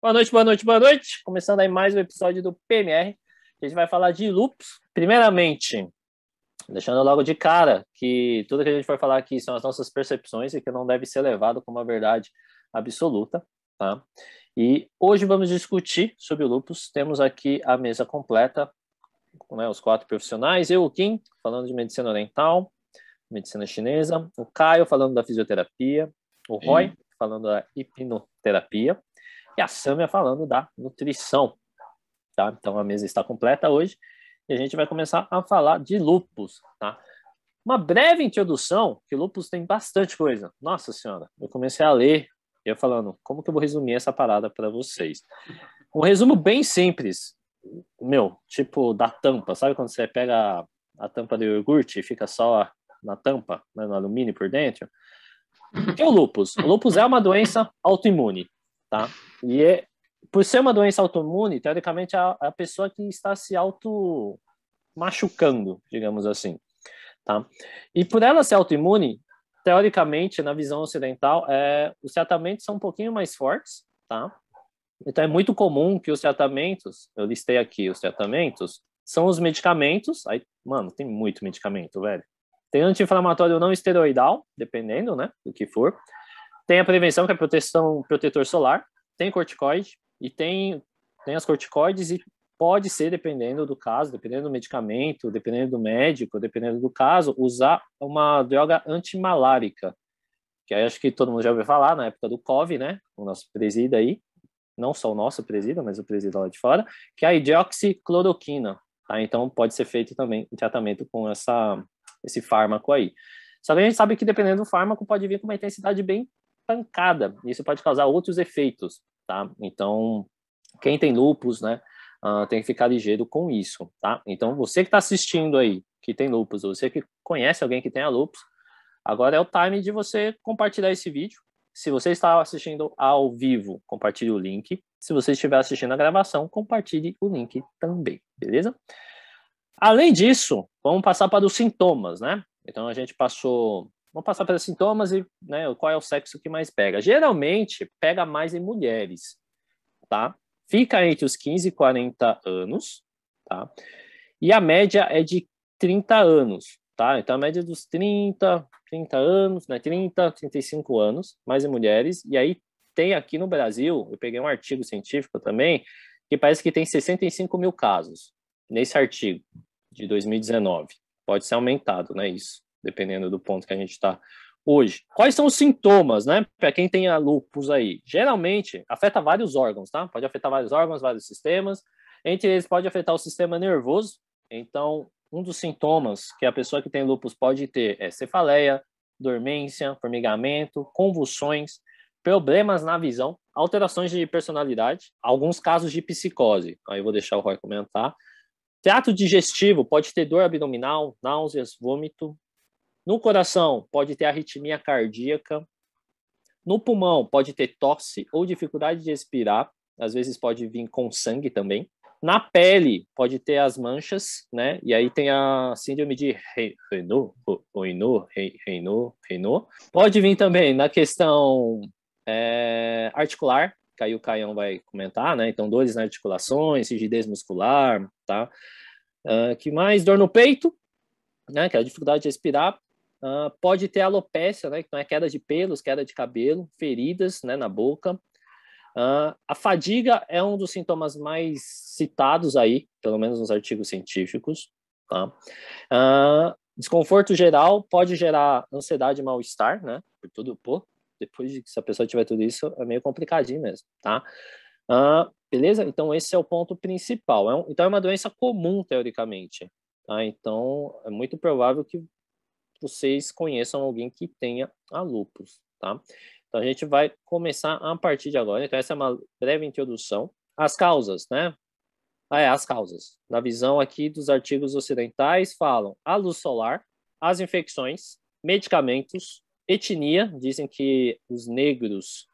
Boa noite, boa noite, boa noite. Começando aí mais um episódio do PMR. A gente vai falar de lupus. Primeiramente, deixando logo de cara que tudo que a gente vai falar aqui são as nossas percepções e que não deve ser levado como uma verdade absoluta, tá? E hoje vamos discutir sobre o lupus. Temos aqui a mesa completa, né, os 4 profissionais. Eu, o Kim, falando de medicina oriental, medicina chinesa. O Caio, falando da fisioterapia. O Roy, falando da hipnoterapia. E a Sâmia falando da nutrição, tá? Então a mesa está completa hoje e a gente vai começar a falar de lupus, tá? Uma breve introdução, que lupus tem bastante coisa. Nossa senhora, eu comecei a ler e eu falando, como que eu vou resumir essa parada para vocês? Um resumo bem simples, tipo da tampa, sabe quando você pega a tampa do iogurte e fica só na tampa, né, no alumínio por dentro? O que é o lupus? O lupus é uma doença autoimune, tá? E por ser uma doença autoimune, teoricamente, é a pessoa que está se auto-machucando, digamos assim, tá? E por ela ser autoimune, teoricamente, na visão ocidental, os tratamentos são um pouquinho mais fortes, tá? Então é muito comum que os tratamentos, eu listei aqui os tratamentos, são os medicamentos, aí, mano, tem muito medicamento, velho. Tem anti-inflamatório não esteroidal, dependendo, né, do que for. Tem a prevenção, que é protetor solar. Tem corticoide e tem as corticoides e pode ser, dependendo do caso, dependendo do medicamento, dependendo do médico, dependendo do caso, usar uma droga antimalárica, que aí acho que todo mundo já ouviu falar na época do COVID, né? O nosso presídio aí, não só o nosso presídio, mas o presídio lá de fora, que é a hidroxicloroquina, tá? Então pode ser feito também o tratamento com esse fármaco aí. Só que a gente sabe que dependendo do fármaco pode vir com uma intensidade bem pancada. Isso pode causar outros efeitos, tá? Então, quem tem lupus, né, tem que ficar ligeiro com isso, tá? Então, você que está assistindo aí, que tem lupus, ou você que conhece alguém que tenha lupus, agora é o time de você compartilhar esse vídeo. Se você está assistindo ao vivo, compartilhe o link. Se você estiver assistindo a gravação, compartilhe o link também, beleza? Além disso, vamos passar para os sintomas, né? Então, vamos passar pelos sintomas e, né, qual é o sexo que mais pega. Geralmente, pega mais em mulheres, tá? Fica entre os 15 e 40 anos, tá? E a média é de 30 anos, tá? Então, a média dos 30 anos, né? 35 anos, mais em mulheres. E aí, tem aqui no Brasil, eu peguei um artigo científico também, que parece que tem 65 mil casos nesse artigo de 2019. Pode ser aumentado, né? Isso, dependendo do ponto que a gente está hoje. Quais são os sintomas, né? Para quem tem a lupus aí. Geralmente, afeta vários órgãos, tá? Pode afetar vários órgãos, vários sistemas. Entre eles, pode afetar o sistema nervoso. Então, um dos sintomas que a pessoa que tem lupus pode ter é cefaleia, dormência, formigamento, convulsões, problemas na visão, alterações de personalidade, alguns casos de psicose. Aí eu vou deixar o Roy comentar. Trato digestivo pode ter dor abdominal, náuseas, vômito. No coração, pode ter arritmia cardíaca. No pulmão, pode ter tosse ou dificuldade de respirar. Às vezes pode vir com sangue também. Na pele, pode ter as manchas, né? E aí tem a síndrome de Raynaud. Pode vir também na questão articular, que aí o Caião vai comentar, né? Então, dores nas articulações, rigidez muscular, tá? Que mais? Dor no peito, né? Que é a dificuldade de respirar. Pode ter alopécia, né? Então é queda de pelos, queda de cabelo, feridas, né, na boca. A fadiga é um dos sintomas mais citados aí, pelo menos nos artigos científicos, tá? Desconforto geral pode gerar ansiedade e mal-estar, né? Depois de que se a pessoa tiver tudo isso, é meio complicadinho mesmo, tá? Beleza? Então esse é o ponto principal. Então é uma doença comum, teoricamente, tá? Então é muito provável que vocês conheçam alguém que tenha a lupus, tá? Então a gente vai começar a partir de agora. Então essa é uma breve introdução. As causas, né? As causas. Na visão aqui dos artigos ocidentais falam a luz solar, as infecções, medicamentos, etnia, dizem que os negros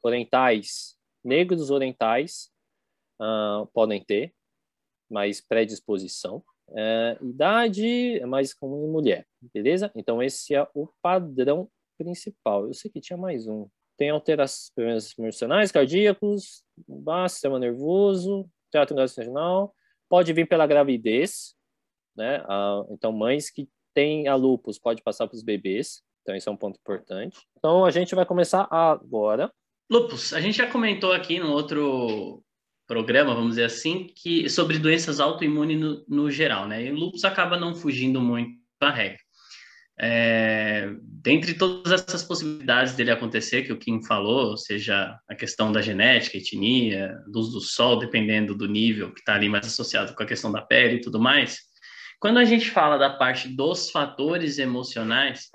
orientais podem ter mais predisposição. Idade é mais comum em mulher, beleza? Então esse é o padrão principal. Eu sei que tinha mais um. Tem alterações emocionais, cardíacos, sistema nervoso, trato gastrointestinal. Pode vir pela gravidez, né? Então, mães que têm a lúpus pode passar para os bebês. Então, isso é um ponto importante. Então, a gente vai começar agora. Lúpus, a gente já comentou aqui no outro programa, vamos dizer assim, que sobre doenças autoimunes no geral, né? E o lúpus acaba não fugindo muito da regra. Dentre todas essas possibilidades dele acontecer, que o Kim falou, seja a questão da genética, etnia, luz do sol, dependendo do nível que está ali mais associado com a questão da pele e tudo mais, quando a gente fala da parte dos fatores emocionais,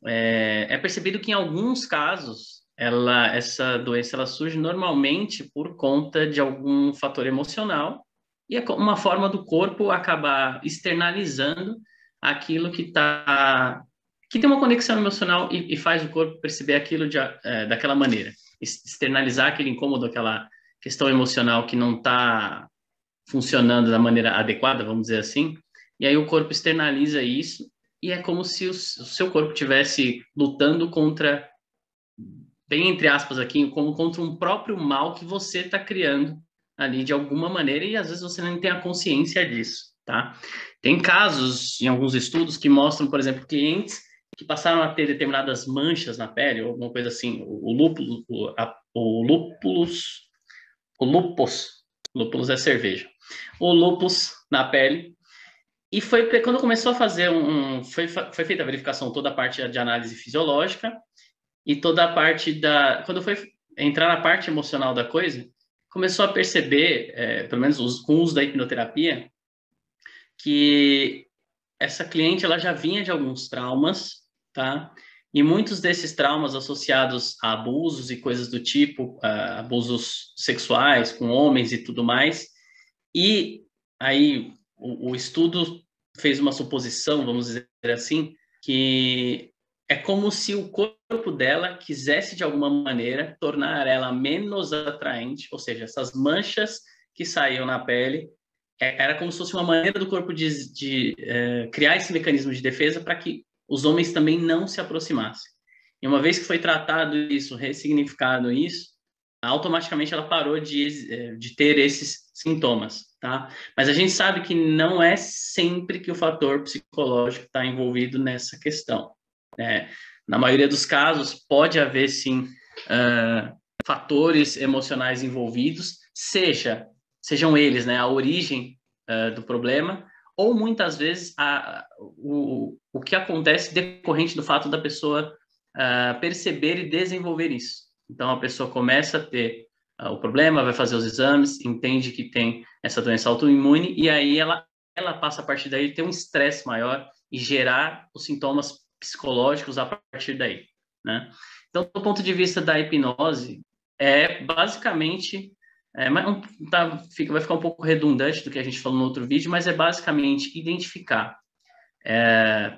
é percebido que em alguns casos essa doença ela surge normalmente por conta de algum fator emocional e é uma forma do corpo acabar externalizando aquilo que tem uma conexão emocional e faz o corpo perceber aquilo daquela maneira, externalizar aquele incômodo, aquela questão emocional que não está funcionando da maneira adequada, vamos dizer assim, e aí o corpo externaliza isso e é como se o seu corpo estivesse lutando contra, bem entre aspas aqui, como contra um próprio mal que você está criando ali de alguma maneira e às vezes você nem tem a consciência disso, tá? Tem casos em alguns estudos que mostram, por exemplo, clientes que passaram a ter determinadas manchas na pele ou alguma coisa assim, lúpus é cerveja, o lúpus na pele. E foi quando começou a fazer foi feita a verificação, toda a parte de análise fisiológica e toda a parte quando foi entrar na parte emocional da coisa, começou a perceber, pelo menos com o uso da hipnoterapia, que essa cliente ela já vinha de alguns traumas, tá? E muitos desses traumas associados a abusos e coisas do tipo, abusos sexuais com homens e tudo mais. E aí o estudo fez uma suposição, vamos dizer assim, que é como se o corpo dela quisesse, de alguma maneira, tornar ela menos atraente, ou seja, essas manchas que saíam na pele, era como se fosse uma maneira do corpo de criar esse mecanismo de defesa para que os homens também não se aproximassem. E uma vez que foi tratado isso, ressignificado isso, automaticamente ela parou de ter esses sintomas, tá? Mas a gente sabe que não é sempre que o fator psicológico está envolvido nessa questão, né? Na maioria dos casos, pode haver, sim, fatores emocionais envolvidos, sejam eles, né, a origem do problema, ou muitas vezes o que acontece decorrente do fato da pessoa perceber e desenvolver isso. Então, a pessoa começa a ter o problema, vai fazer os exames, entende que tem essa doença autoimune, e aí ela passa a partir daí ter um estresse maior e gerar os sintomas psicológicos a partir daí, né? Então, do ponto de vista da hipnose, basicamente, vai ficar um pouco redundante do que a gente falou no outro vídeo, mas é basicamente identificar.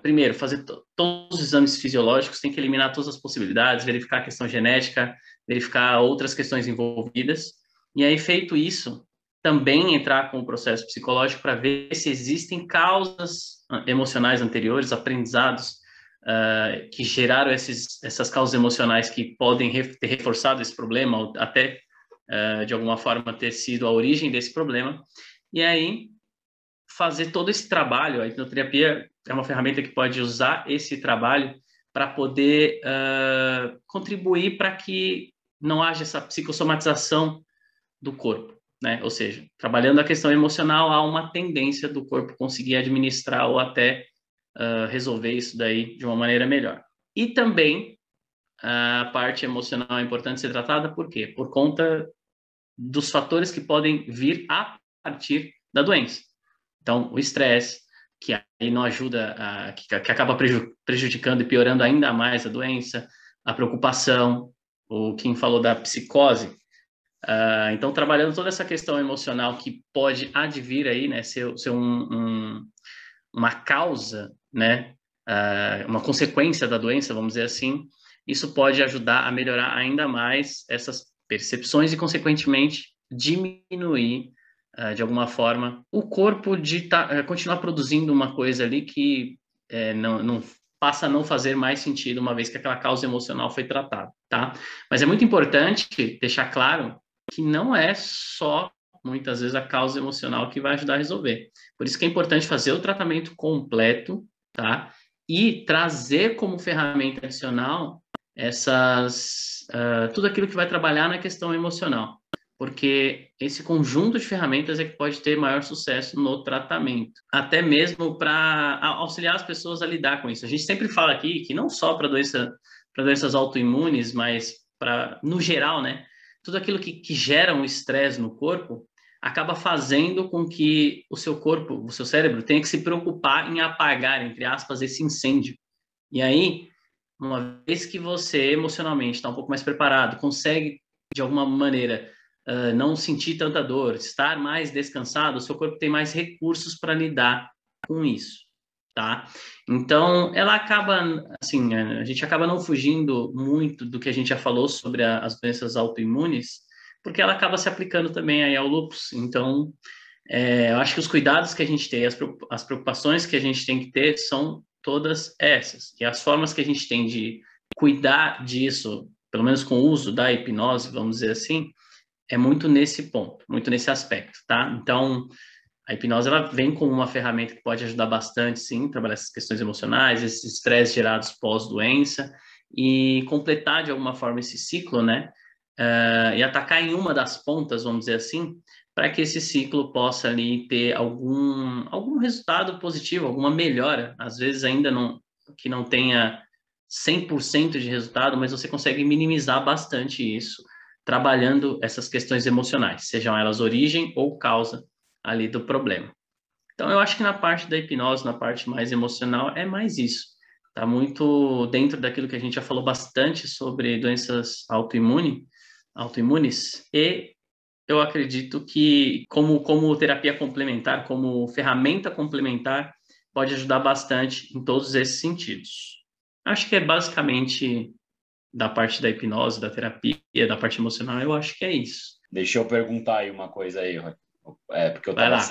Primeiro, fazer todos os exames fisiológicos, tem que eliminar todas as possibilidades, verificar a questão genética, verificar outras questões envolvidas, e aí, feito isso, também entrar com o processo psicológico para ver se existem causas emocionais anteriores, aprendizados que geraram essas causas emocionais que podem ter reforçado esse problema, ou até, de alguma forma, ter sido a origem desse problema, e aí fazer todo esse trabalho. A hipnoterapia é uma ferramenta que pode usar esse trabalho para poder contribuir para que não haja essa psicossomatização do corpo, né? Ou seja, trabalhando a questão emocional, há uma tendência do corpo conseguir administrar ou até resolver isso daí de uma maneira melhor. E também a parte emocional é importante ser tratada, por quê? Por conta dos fatores que podem vir a partir da doença. Então, o estresse, que aí não ajuda, que acaba prejudicando e piorando ainda mais a doença, a preocupação, o Kim falou da psicose. Então, trabalhando toda essa questão emocional que pode advir aí, né, ser uma causa, né, uma consequência da doença, vamos dizer assim, isso pode ajudar a melhorar ainda mais essas percepções e, consequentemente, diminuir de alguma forma, o corpo de continuar produzindo uma coisa ali que não passa a não fazer mais sentido, uma vez que aquela causa emocional foi tratada, tá? Mas é muito importante deixar claro que não é só, muitas vezes, a causa emocional que vai ajudar a resolver. Por isso que é importante fazer o tratamento completo, tá? E trazer como ferramenta adicional tudo aquilo que vai trabalhar na questão emocional, porque esse conjunto de ferramentas é que pode ter maior sucesso no tratamento, até mesmo para auxiliar as pessoas a lidar com isso. A gente sempre fala aqui que não só para doenças autoimunes, mas no geral, né? Tudo aquilo que gera um estresse no corpo acaba fazendo com que o seu corpo, o seu cérebro, tenha que se preocupar em apagar, entre aspas, esse incêndio. E aí, uma vez que você emocionalmente está um pouco mais preparado, consegue, de alguma maneira, não sentir tanta dor, estar mais descansado, o seu corpo tem mais recursos para lidar com isso, tá? Então, ela acaba, assim, a gente acaba não fugindo muito do que a gente já falou sobre as doenças autoimunes, porque ela acaba se aplicando também aí ao lúpus. Então, eu acho que os cuidados que a gente tem, as preocupações que a gente tem que ter são todas essas. E as formas que a gente tem de cuidar disso, pelo menos com o uso da hipnose, vamos dizer assim, é muito nesse ponto, muito nesse aspecto, tá? Então, a hipnose, ela vem como uma ferramenta que pode ajudar bastante, sim, trabalhar essas questões emocionais, esses estresses gerados pós-doença, e completar, de alguma forma, esse ciclo, né? E atacar em uma das pontas, vamos dizer assim, para que esse ciclo possa ali ter algum resultado positivo, alguma melhora, às vezes ainda que não tenha 100% de resultado, mas você consegue minimizar bastante isso, trabalhando essas questões emocionais, sejam elas origem ou causa ali do problema. Então, eu acho que na parte da hipnose, na parte mais emocional, é mais isso. Está muito dentro daquilo que a gente já falou bastante sobre doenças autoimunes, e eu acredito que como terapia complementar, como ferramenta complementar, pode ajudar bastante em todos esses sentidos. Acho que é basicamente da parte da hipnose, da terapia, da parte emocional, eu acho que é isso. Deixa eu perguntar aí uma coisa aí, porque eu Vai estava lá.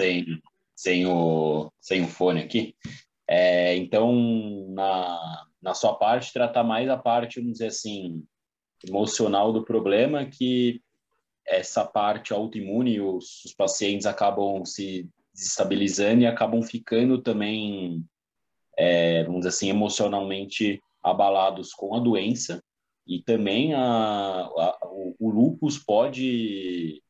sem o fone aqui. Então, na sua parte, tratar mais a parte, vamos dizer assim, emocional do problema, que essa parte autoimune, os pacientes acabam se desestabilizando e acabam ficando também, vamos dizer assim, emocionalmente abalados com a doença. E também o lúpus pode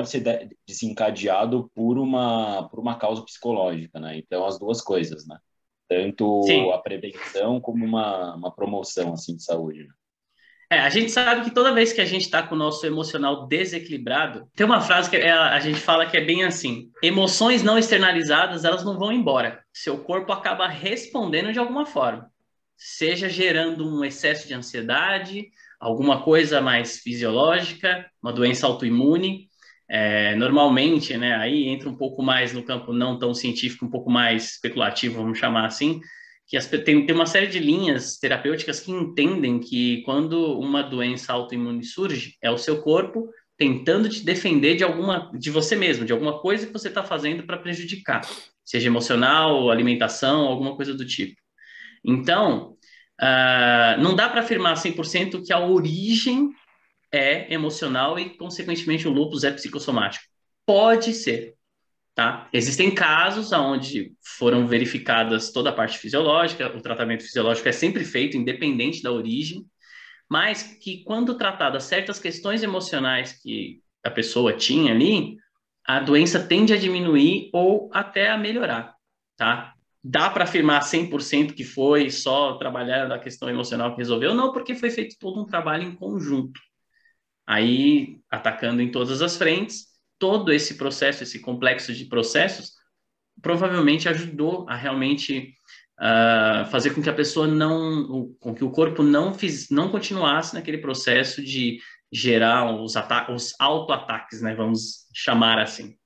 ser desencadeado por uma causa psicológica, né? Então, as duas coisas, né? Tanto Sim. a prevenção como uma promoção, assim, de saúde, né? A gente sabe que toda vez que a gente está com o nosso emocional desequilibrado, tem uma frase que a gente fala que é bem assim: emoções não externalizadas, elas não vão embora. Seu corpo acaba respondendo de alguma forma, seja gerando um excesso de ansiedade, alguma coisa mais fisiológica, uma doença autoimune. Normalmente, né, aí entra um pouco mais no campo não tão científico, um pouco mais especulativo, vamos chamar assim, que tem uma série de linhas terapêuticas que entendem que quando uma doença autoimune surge, é o seu corpo tentando te defender de você mesmo, de alguma coisa que você está fazendo para prejudicar, seja emocional, alimentação, alguma coisa do tipo. Então, não dá para afirmar 100% que a origem é emocional e, consequentemente, o lúpus é psicossomático. Pode ser, tá? Existem casos onde foram verificadas toda a parte fisiológica, o tratamento fisiológico é sempre feito, independente da origem, mas que quando tratadas certas questões emocionais que a pessoa tinha ali, a doença tende a diminuir ou até a melhorar, tá? Dá para afirmar 100% que foi só trabalhar a questão emocional que resolveu? Não, porque foi feito todo um trabalho em conjunto. Aí, atacando em todas as frentes, todo esse processo, esse complexo de processos, provavelmente ajudou a realmente fazer com que a pessoa com que o corpo não continuasse naquele processo de gerar os auto-ataques, né? Vamos chamar assim.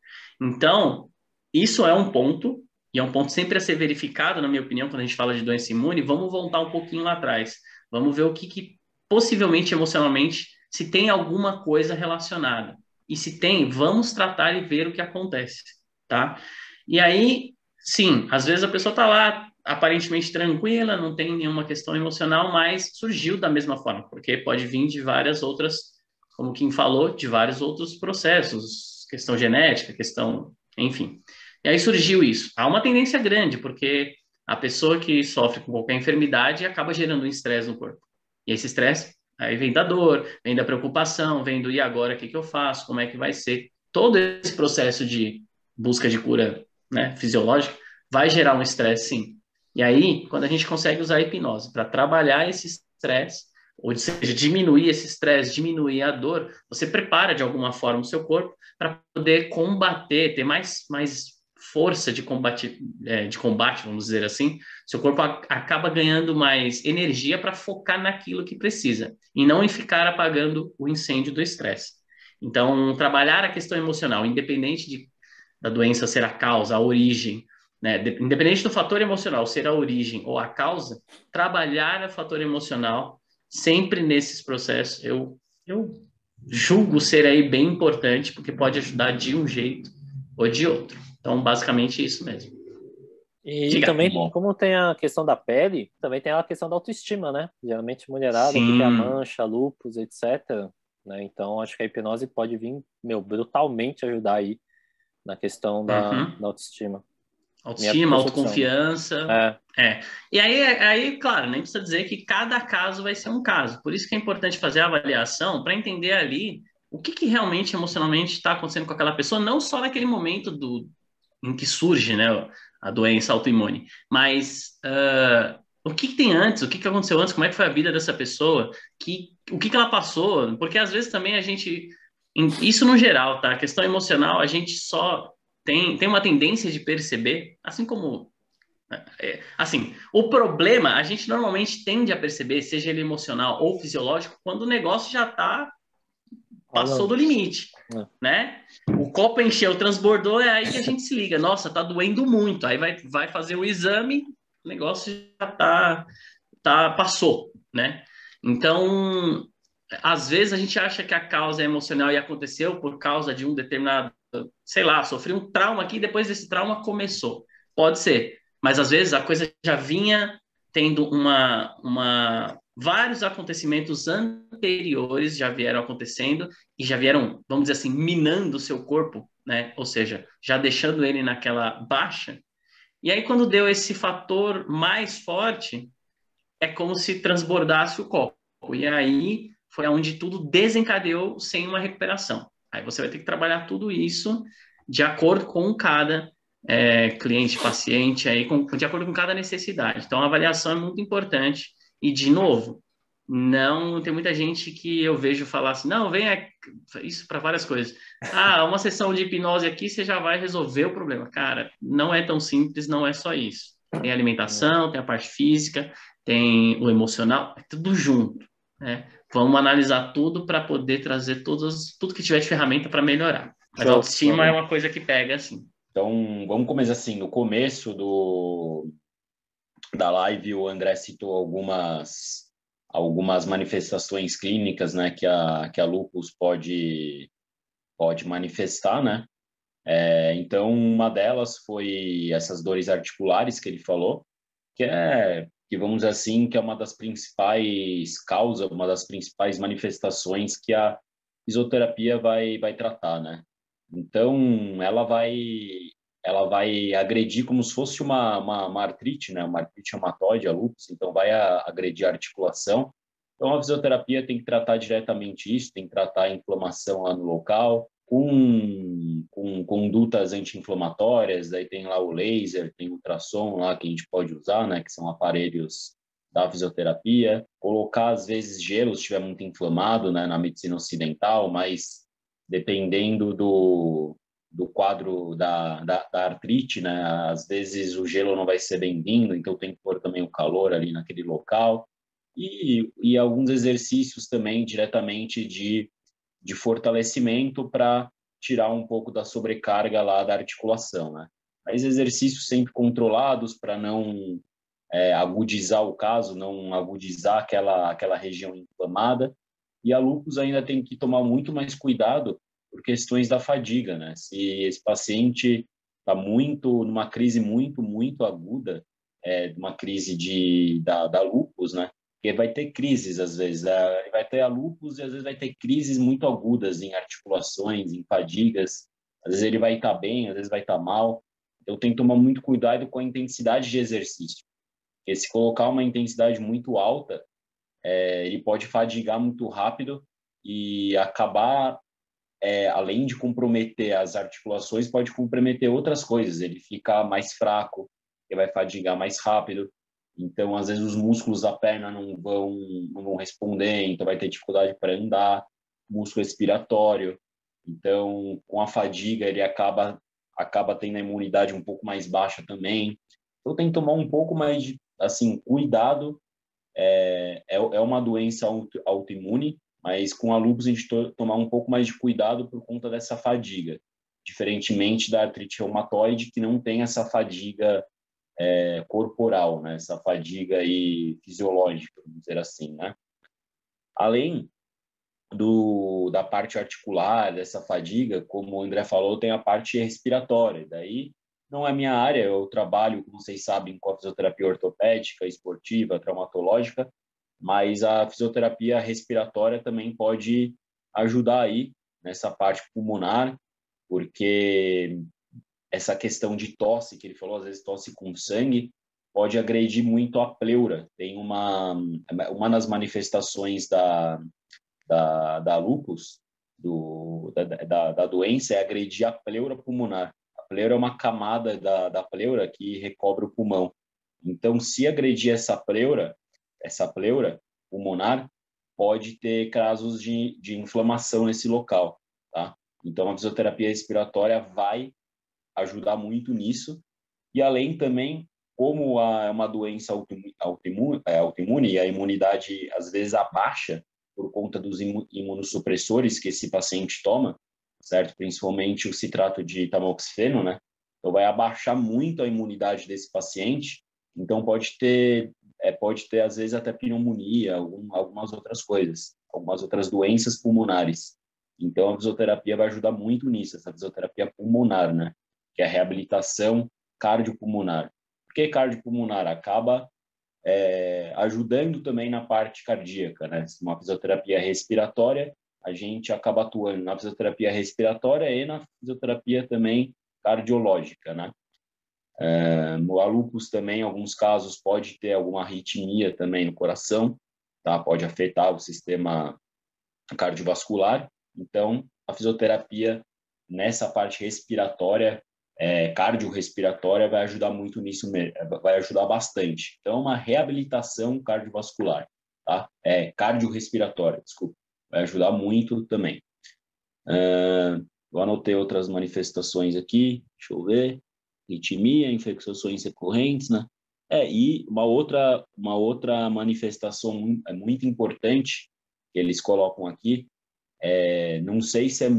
Então, isso é um ponto, e é um ponto sempre a ser verificado, na minha opinião, quando a gente fala de doença imune. Vamos voltar um pouquinho lá atrás. Vamos ver o que possivelmente, emocionalmente, se tem alguma coisa relacionada. E se tem, vamos tratar e ver o que acontece, tá? E aí, sim, às vezes a pessoa está lá aparentemente tranquila, não tem nenhuma questão emocional, mas surgiu da mesma forma, porque pode vir de várias outras, como o Kim falou, de vários outros processos, questão genética, questão, enfim. E aí surgiu isso. Há uma tendência grande, porque a pessoa que sofre com qualquer enfermidade acaba gerando um estresse no corpo. E esse estresse, aí vem da dor, vem da preocupação, vem do e agora, o que eu faço, como é que vai ser? Todo esse processo de busca de cura, né, fisiológica vai gerar um estresse, sim. E aí, quando a gente consegue usar a hipnose para trabalhar esse estresse, ou seja, diminuir esse estresse, diminuir a dor, você prepara de alguma forma o seu corpo para poder combater, ter mais força de combate, vamos dizer assim. Seu corpo acaba ganhando mais energia para focar naquilo que precisa, e não em ficar apagando o incêndio do estresse. Então, trabalhar a questão emocional, independente da doença ser a causa, a origem, né? Independente do fator emocional ser a origem ou a causa, trabalhar o fator emocional sempre nesses processos, eu julgo ser aí bem importante, porque pode ajudar de um jeito ou de outro. Então, basicamente, isso mesmo. E Diga. também, como tem a questão da pele, também tem a questão da autoestima, né? Geralmente mulherada que tem a Sim. mancha, lúpus, etc. Né? Então, acho que a hipnose pode vir, brutalmente ajudar aí na questão da Uhum. autoestima. Minha Autoestima, percepção, né? autoconfiança. É. E aí, claro, nem precisa dizer que cada caso vai ser um caso. Por isso que é importante fazer a avaliação para entender ali o que realmente emocionalmente está acontecendo com aquela pessoa, não só naquele momento em que surge, né, a doença autoimune, mas o que tem antes, o que aconteceu antes, como é que foi a vida dessa pessoa, o que ela passou, porque às vezes também a gente, isso no geral, tá? A questão emocional, a gente só tem uma tendência de perceber, assim como assim, o problema a gente normalmente tende a perceber, seja ele emocional ou fisiológico, quando o negócio já está passou Falando. do limite, né? O copo encheu, transbordou, é aí que a gente se liga. Nossa, tá doendo muito. Aí vai fazer o exame, o negócio já passou, né? Então, às vezes a gente acha que a causa é emocional e aconteceu por causa de um determinado, sei lá, sofri um trauma aqui e depois desse trauma começou. Pode ser, mas às vezes a coisa já vinha tendo vários acontecimentos anteriores já vieram acontecendo e já vieram, vamos dizer assim, minando o seu corpo, né? Ou seja, já deixando ele naquela baixa. E aí quando deu esse fator mais forte, é como se transbordasse o copo. E aí foi onde tudo desencadeou sem uma recuperação. Aí você vai ter que trabalhar tudo isso de acordo com cada cliente, paciente, aí, de acordo com cada necessidade. Então, a avaliação é muito importante. E, de novo, não tem muita gente que eu vejo falar assim, não, venha isso para várias coisas. Ah, uma sessão de hipnose aqui, você já vai resolver o problema. Cara, não é tão simples, não é só isso. Tem alimentação, tem a parte física, tem o emocional, é tudo junto, né? Vamos analisar tudo para poder trazer tudo que tiver de ferramenta para melhorar. Mas a Show. autoestima é uma coisa que pega, assim. Então, vamos começar assim. No começo da live, o André citou algumas manifestações clínicas, né, que a lúpus pode manifestar, né? Então, uma delas foi essas dores articulares que ele falou, que vamos dizer assim, que é uma das principais causas, uma das principais manifestações que a fisioterapia vai tratar, né? Então, ela vai agredir como se fosse uma artrite, né? Uma artrite reumatoide, a lúpus, então vai agredir a articulação. Então, a fisioterapia tem que tratar diretamente isso, tem que tratar a inflamação lá no local, com condutas anti-inflamatórias, daí tem lá o laser, tem o ultrassom lá que a gente pode usar, né? Que são aparelhos da fisioterapia. Colocar, às vezes, gelo se estiver muito inflamado, né? Na medicina ocidental, mas dependendo do quadro da artrite, né? Às vezes o gelo não vai ser bem-vindo, então tem que pôr também o calor ali naquele local. E alguns exercícios também diretamente de fortalecimento para tirar um pouco da sobrecarga lá da articulação, né? Mas exercícios sempre controlados para não agudizar o caso, não agudizar aquela região inflamada. E a lúpus ainda tem que tomar muito mais cuidado por questões da fadiga, né? Se esse paciente está numa crise muito, muito aguda, uma crise da lúpus, né? Porque vai ter crises às vezes, vai ter a lúpus e às vezes vai ter crises muito agudas em articulações, em fadigas. Às vezes ele vai estar bem, às vezes vai estar mal. Então tem que tomar muito cuidado com a intensidade de exercício. Porque se colocar uma intensidade muito alta, ele pode fadigar muito rápido e acabar, além de comprometer as articulações, pode comprometer outras coisas. Ele fica mais fraco, ele vai fadigar mais rápido. Então, às vezes, os músculos da perna não vão responder, então vai ter dificuldade para andar, músculo respiratório. Então, com a fadiga, ele acaba tendo a imunidade um pouco mais baixa também. Então, tem que tomar um pouco mais de, assim, cuidado. É uma doença autoimune, mas com a lúpus a gente tomar um pouco mais de cuidado por conta dessa fadiga, diferentemente da artrite reumatoide, que não tem essa fadiga corporal, né? Essa fadiga aí fisiológica, vamos dizer assim, né? Além da parte articular, dessa fadiga, como o André falou, tem a parte respiratória. Daí não é minha área, eu trabalho, como vocês sabem, com a fisioterapia ortopédica, esportiva, traumatológica, mas a fisioterapia respiratória também pode ajudar aí nessa parte pulmonar, porque essa questão de tosse, que ele falou, às vezes tosse com sangue, pode agredir muito a pleura. Tem uma das manifestações da lúpus, da doença, é agredir a pleura pulmonar. A pleura é uma camada da pleura que recobre o pulmão. Então, se agredir essa pleura pulmonar, pode ter casos de inflamação nesse local, tá? Então, a fisioterapia respiratória vai ajudar muito nisso. E além também, como é uma doença autoimune e a imunidade às vezes abaixa por conta dos imunossupressores que esse paciente toma, certo? Principalmente o citrato de tamoxifeno, né? Então vai abaixar muito a imunidade desse paciente. Então pode ter às vezes até pneumonia, algumas outras coisas, algumas outras doenças pulmonares. Então a fisioterapia vai ajudar muito nisso, essa fisioterapia pulmonar, né? Que é a reabilitação cardiopulmonar. Por que cardiopulmonar? Acaba ajudando também na parte cardíaca, né? Uma fisioterapia respiratória, a gente acaba atuando na fisioterapia respiratória e na fisioterapia também cardiológica, né? No lúpus também, em alguns casos, pode ter alguma arritmia também no coração, tá? Pode afetar o sistema cardiovascular. Então, a fisioterapia nessa parte respiratória, cardiorrespiratória, vai ajudar muito nisso mesmo, vai ajudar bastante. Então, uma reabilitação cardiovascular, tá? Cardiorrespiratória, desculpa, vai ajudar muito também. Eu anotei outras manifestações aqui, deixa eu ver. Arritmia, infecções recorrentes, né? E uma outra manifestação muito importante que eles colocam aqui, não sei se eu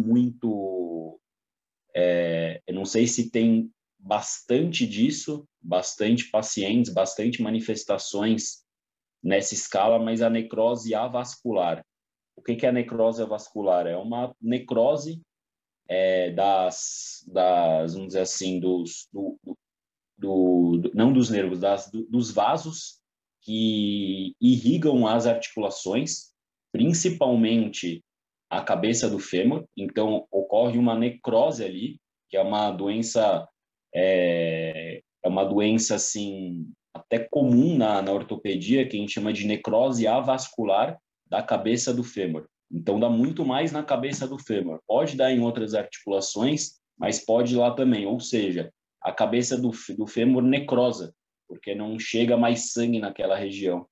não sei se tem bastante disso, bastante pacientes, bastante manifestações nessa escala, mas a necrose avascular. O que é a necrose avascular? É uma necrose vamos dizer assim, não dos nervos, dos vasos que irrigam as articulações, principalmente a cabeça do fêmur. Então, ocorre uma necrose ali, que é uma doença, assim, até comum na ortopedia, que a gente chama de necrose avascular da cabeça do fêmur. Então, dá muito mais na cabeça do fêmur. Pode dar em outras articulações, mas pode ir lá também. Ou seja, a cabeça do fêmur necrosa, porque não chega mais sangue naquela região.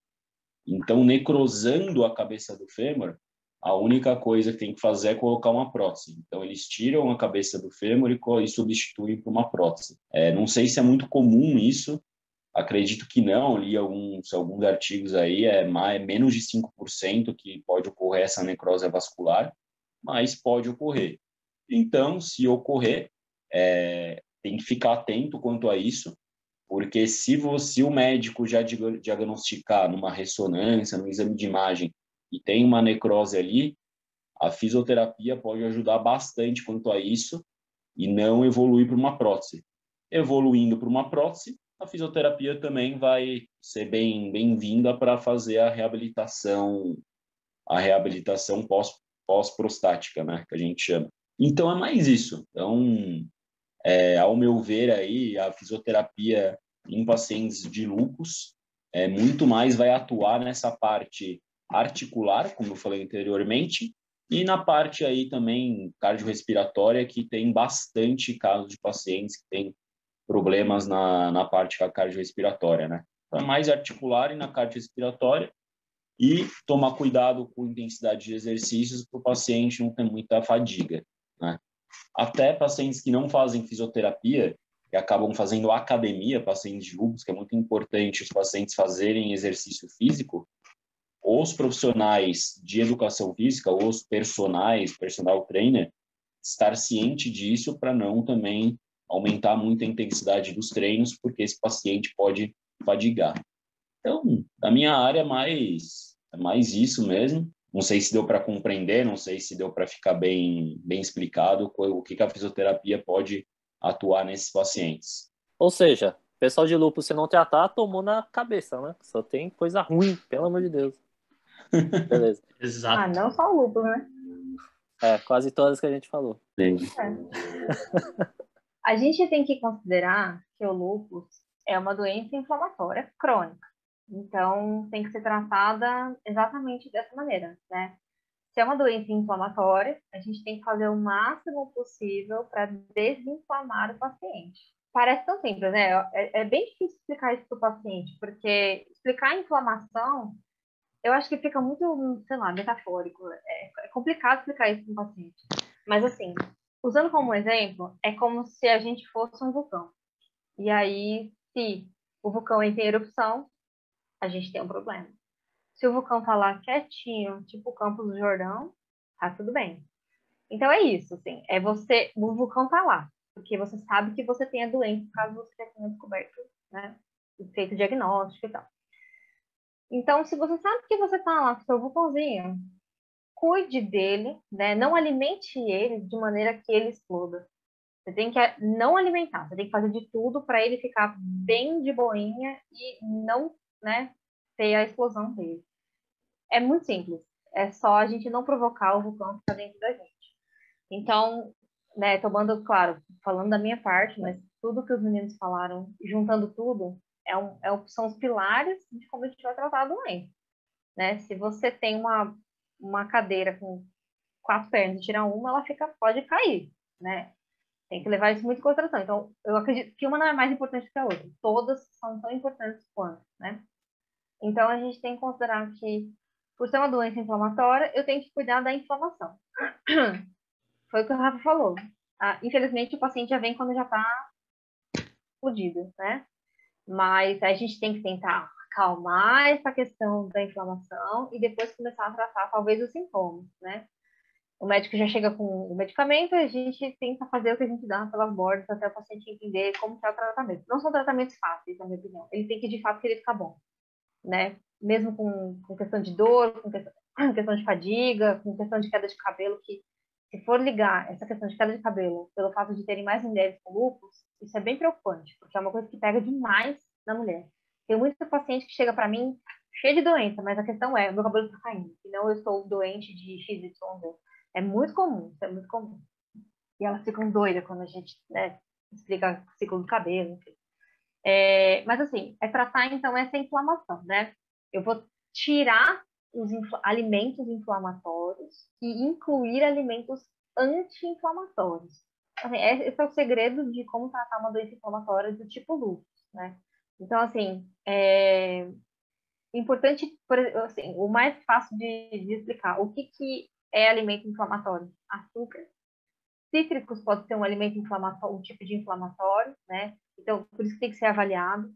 Então, necrosando a cabeça do fêmur, a única coisa que tem que fazer é colocar uma prótese. Então, eles tiram a cabeça do fêmur e substituem por uma prótese. Não sei se é muito comum isso, acredito que não, li alguns artigos aí, menos de 5% que pode ocorrer essa necrose vascular, mas pode ocorrer. Então, se ocorrer, tem que ficar atento quanto a isso, porque se o médico já diagnosticar numa ressonância, num exame de imagem, e tem uma necrose ali, a fisioterapia pode ajudar bastante quanto a isso e não evoluir para uma prótese. Evoluindo para uma prótese, a fisioterapia também vai ser bem-vinda para fazer a reabilitação pós-prostática, né, que a gente chama. Então, é mais isso. Então, ao meu ver, aí, a fisioterapia em pacientes de lúpus muito mais vai atuar nessa parte articular, como eu falei anteriormente, e na parte aí também cardiorrespiratória, que tem bastante casos de pacientes que têm problemas na parte cardiorrespiratória, né? Então, é mais articular e na cardiorrespiratória, e tomar cuidado com a intensidade de exercícios para o paciente não ter muita fadiga, né? Até pacientes que não fazem fisioterapia, que acabam fazendo academia, pacientes de lúpus, que é muito importante os pacientes fazerem exercício físico, os profissionais de educação física, os personal trainer, estar ciente disso para não também aumentar muito a intensidade dos treinos, porque esse paciente pode fadigar. Então, da minha área, é mais isso mesmo. Não sei se deu para compreender, não sei se deu para ficar bem explicado o que a fisioterapia pode atuar nesses pacientes. Ou seja, pessoal de lúpus, se não tratar, tomou na cabeça, né? Só tem coisa ruim, pelo amor de Deus. Beleza. Exato. Não só o lúpus, né? Quase todas que a gente falou. A gente tem que considerar que o lúpus é uma doença inflamatória crônica. Então, tem que ser tratada exatamente dessa maneira, né? Se é uma doença inflamatória, a gente tem que fazer o máximo possível para desinflamar o paciente. Parece tão simples, né? É bem difícil explicar isso para o paciente, porque explicar a inflamação, eu acho que fica muito, sei lá, metafórico. É complicado explicar isso para o paciente. Mas, assim, usando como exemplo, é como se a gente fosse um vulcão. E aí, se o vulcão entra em erupção, a gente tem um problema. Se o vulcão tá lá quietinho, tipo o Campos do Jordão, tá tudo bem. Então é isso, assim, o vulcão tá lá, porque você sabe que você tem a doença, caso você tenha descoberto, né, feito o diagnóstico e tal. Então, se você sabe que você tá lá com o seu vulcãozinho, cuide dele, né, não alimente ele de maneira que ele exploda. Você tem que não alimentar, você tem que fazer de tudo para ele ficar bem de boinha e não, né, ter a explosão dele. É muito simples. É só a gente não provocar o vulcão que está dentro da gente. Então, né, tomando, claro, falando da minha parte, mas tudo que os meninos falaram, juntando tudo, são os pilares de como a gente vai tratar a doença. Né? Se você tem uma cadeira com 4 pernas e tirar uma, ela pode cair, né? Tem que levar isso muito em consideração. Então, eu acredito que uma não é mais importante que a outra. Todas são tão importantes quanto, né? Então, a gente tem que considerar que, por ser uma doença inflamatória, eu tenho que cuidar da inflamação. Foi o que o Rafa falou. Infelizmente, o paciente já vem quando já está explodido, né? Mas a gente tem que tentar acalmar essa questão da inflamação e depois começar a tratar, talvez, os sintomas, né? O médico já chega com o medicamento, a gente tenta fazer o que a gente dá pelas bordas até o paciente entender como que é o tratamento. Não são tratamentos fáceis, na minha opinião. Ele tem que, de fato, querer ficar bom, né? Mesmo com questão de dor, com questão de fadiga, com questão de queda de cabelo, que se for ligar essa questão de queda de cabelo pelo fato de terem mais mulheres com lúpus, isso é bem preocupante, porque é uma coisa que pega demais na mulher. Tem muita paciente que chega para mim cheia de doença, mas a questão é, meu cabelo está caindo, e não eu estou doente de XYZ. É muito comum, isso é muito comum. E elas ficam doidas quando a gente, né, explica o ciclo do cabelo, enfim. Mas assim, é tratar então essa inflamação, né? Eu vou tirar os alimentos inflamatórios e incluir alimentos anti-inflamatórios. Assim, esse é o segredo de como tratar uma doença inflamatória do tipo lúpus, né? Então, assim, importante, assim, o mais fácil de explicar, o que é alimento inflamatório? Açúcar. Cítricos pode ser um alimento inflamatório, um tipo de inflamatório, né? Então, por isso que tem que ser avaliado.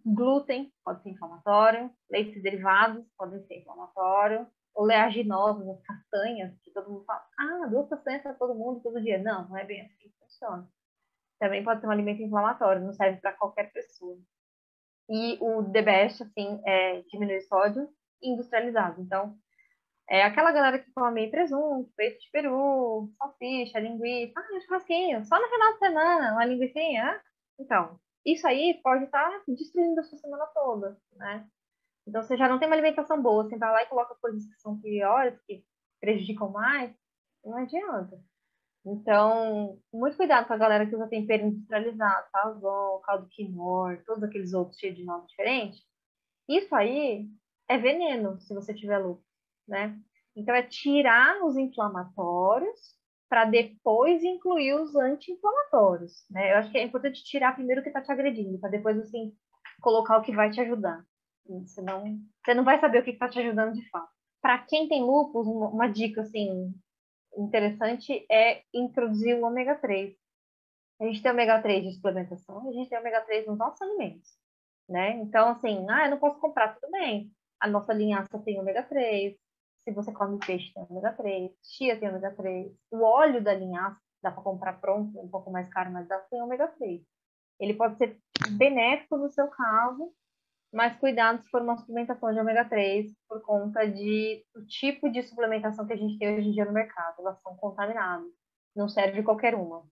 Glúten pode ser inflamatório, leites derivados podem ser inflamatório, oleaginosos, as castanhas, que todo mundo fala, 2 castanhas para todo mundo, todo dia. Não, não é bem assim que funciona. Também pode ser um alimento inflamatório, não serve para qualquer pessoa. E o The Best, assim, é diminuir sódio industrializado. Então, aquela galera que come presunto, peito de peru, salsicha, linguiça, churrasquinho, só no final de semana, uma linguicinha, Então, isso aí pode estar destruindo a sua semana toda, né? Então, você já não tem uma alimentação boa, você vai lá e coloca coisas que são piores, que prejudicam mais, não adianta. Então, muito cuidado com a galera que usa tempero industrializado, sazon, caldo quinor, todos aqueles outros cheios de nome diferente. Isso aí é veneno, se você tiver lúpus, né? Então, é tirar os inflamatórios para depois incluir os anti-inflamatórios, né? Eu acho que é importante tirar primeiro o que está te agredindo, para depois, assim, colocar o que vai te ajudar. Senão, você não vai saber o que está te ajudando de fato. Para quem tem lúpus, uma dica, assim, interessante é introduzir o ômega 3. A gente tem ômega 3 de suplementação, a gente tem ômega 3 nos nossos alimentos, né? Então, assim, eu não posso comprar, tudo bem. A nossa linhaça tem ômega 3, se você come peixe tem ômega 3, chia tem ômega 3, o óleo da linhaça dá para comprar pronto, um pouco mais caro, mas dá tem ômega 3. Ele pode ser benéfico no seu caso, mas cuidado se for uma suplementação de ômega 3, por conta do tipo de suplementação que a gente tem hoje em dia no mercado. Elas são contaminadas, não serve qualquer uma.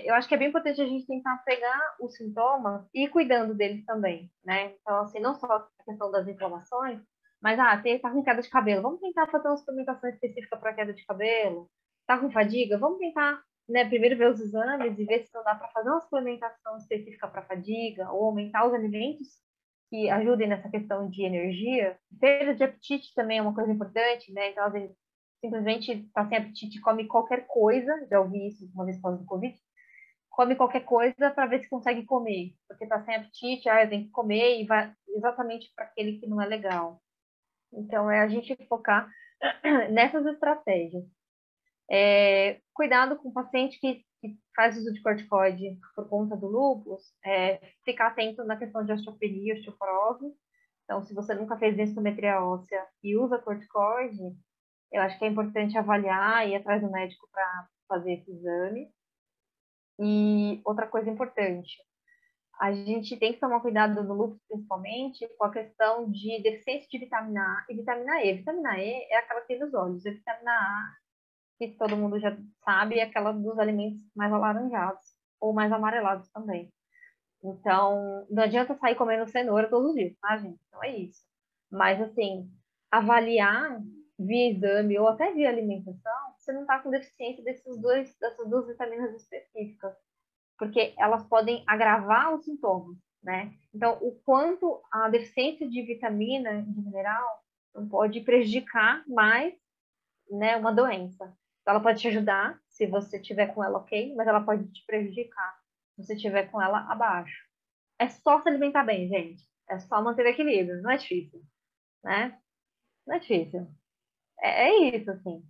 Eu acho que é bem importante a gente tentar pegar os sintomas e ir cuidando deles também, né? Então, assim, não só a questão das inflamações, mas, tá com queda de cabelo, vamos tentar fazer uma suplementação específica para queda de cabelo. Tá com fadiga? Vamos tentar, né, primeiro ver os exames e ver se não dá para fazer uma suplementação específica para fadiga ou aumentar os alimentos que ajudem nessa questão de energia. Perda de apetite também é uma coisa importante, né? Então, às vezes, simplesmente está sem apetite, come qualquer coisa, já ouvi isso uma vez por causa do Covid, come qualquer coisa para ver se consegue comer, porque está sem apetite, eu tenho que comer e vai exatamente para aquele que não é legal. Então, é a gente focar nessas estratégias. Cuidado com o paciente que faz uso de corticoide por conta do lúpus, ficar atento na questão de osteopenia, osteoporose. Então, se você nunca fez densitometria óssea e usa corticoide, eu acho que é importante avaliar e ir atrás do médico para fazer esse exame. E outra coisa importante, a gente tem que tomar cuidado no lúpus, principalmente, com a questão de deficiência de vitamina A e vitamina E. Vitamina E é aquela que tem nos olhos, a vitamina A, que todo mundo já sabe, é aquela dos alimentos mais alaranjados ou mais amarelados também. Então, não adianta sair comendo cenoura todos os dias, tá, gente? Não é isso. Mas, assim, avaliar via exame ou até via alimentação, você não está com deficiência dessas duas vitaminas específicas, porque elas podem agravar os sintomas, né? Então, o quanto a deficiência de vitamina, de mineral, não pode prejudicar mais, né, uma doença. Então, ela pode te ajudar se você tiver com ela ok, mas ela pode te prejudicar se você tiver com ela abaixo. É só se alimentar bem, gente. É só manter o equilíbrio. Não é difícil, né? Não é difícil. É isso, assim.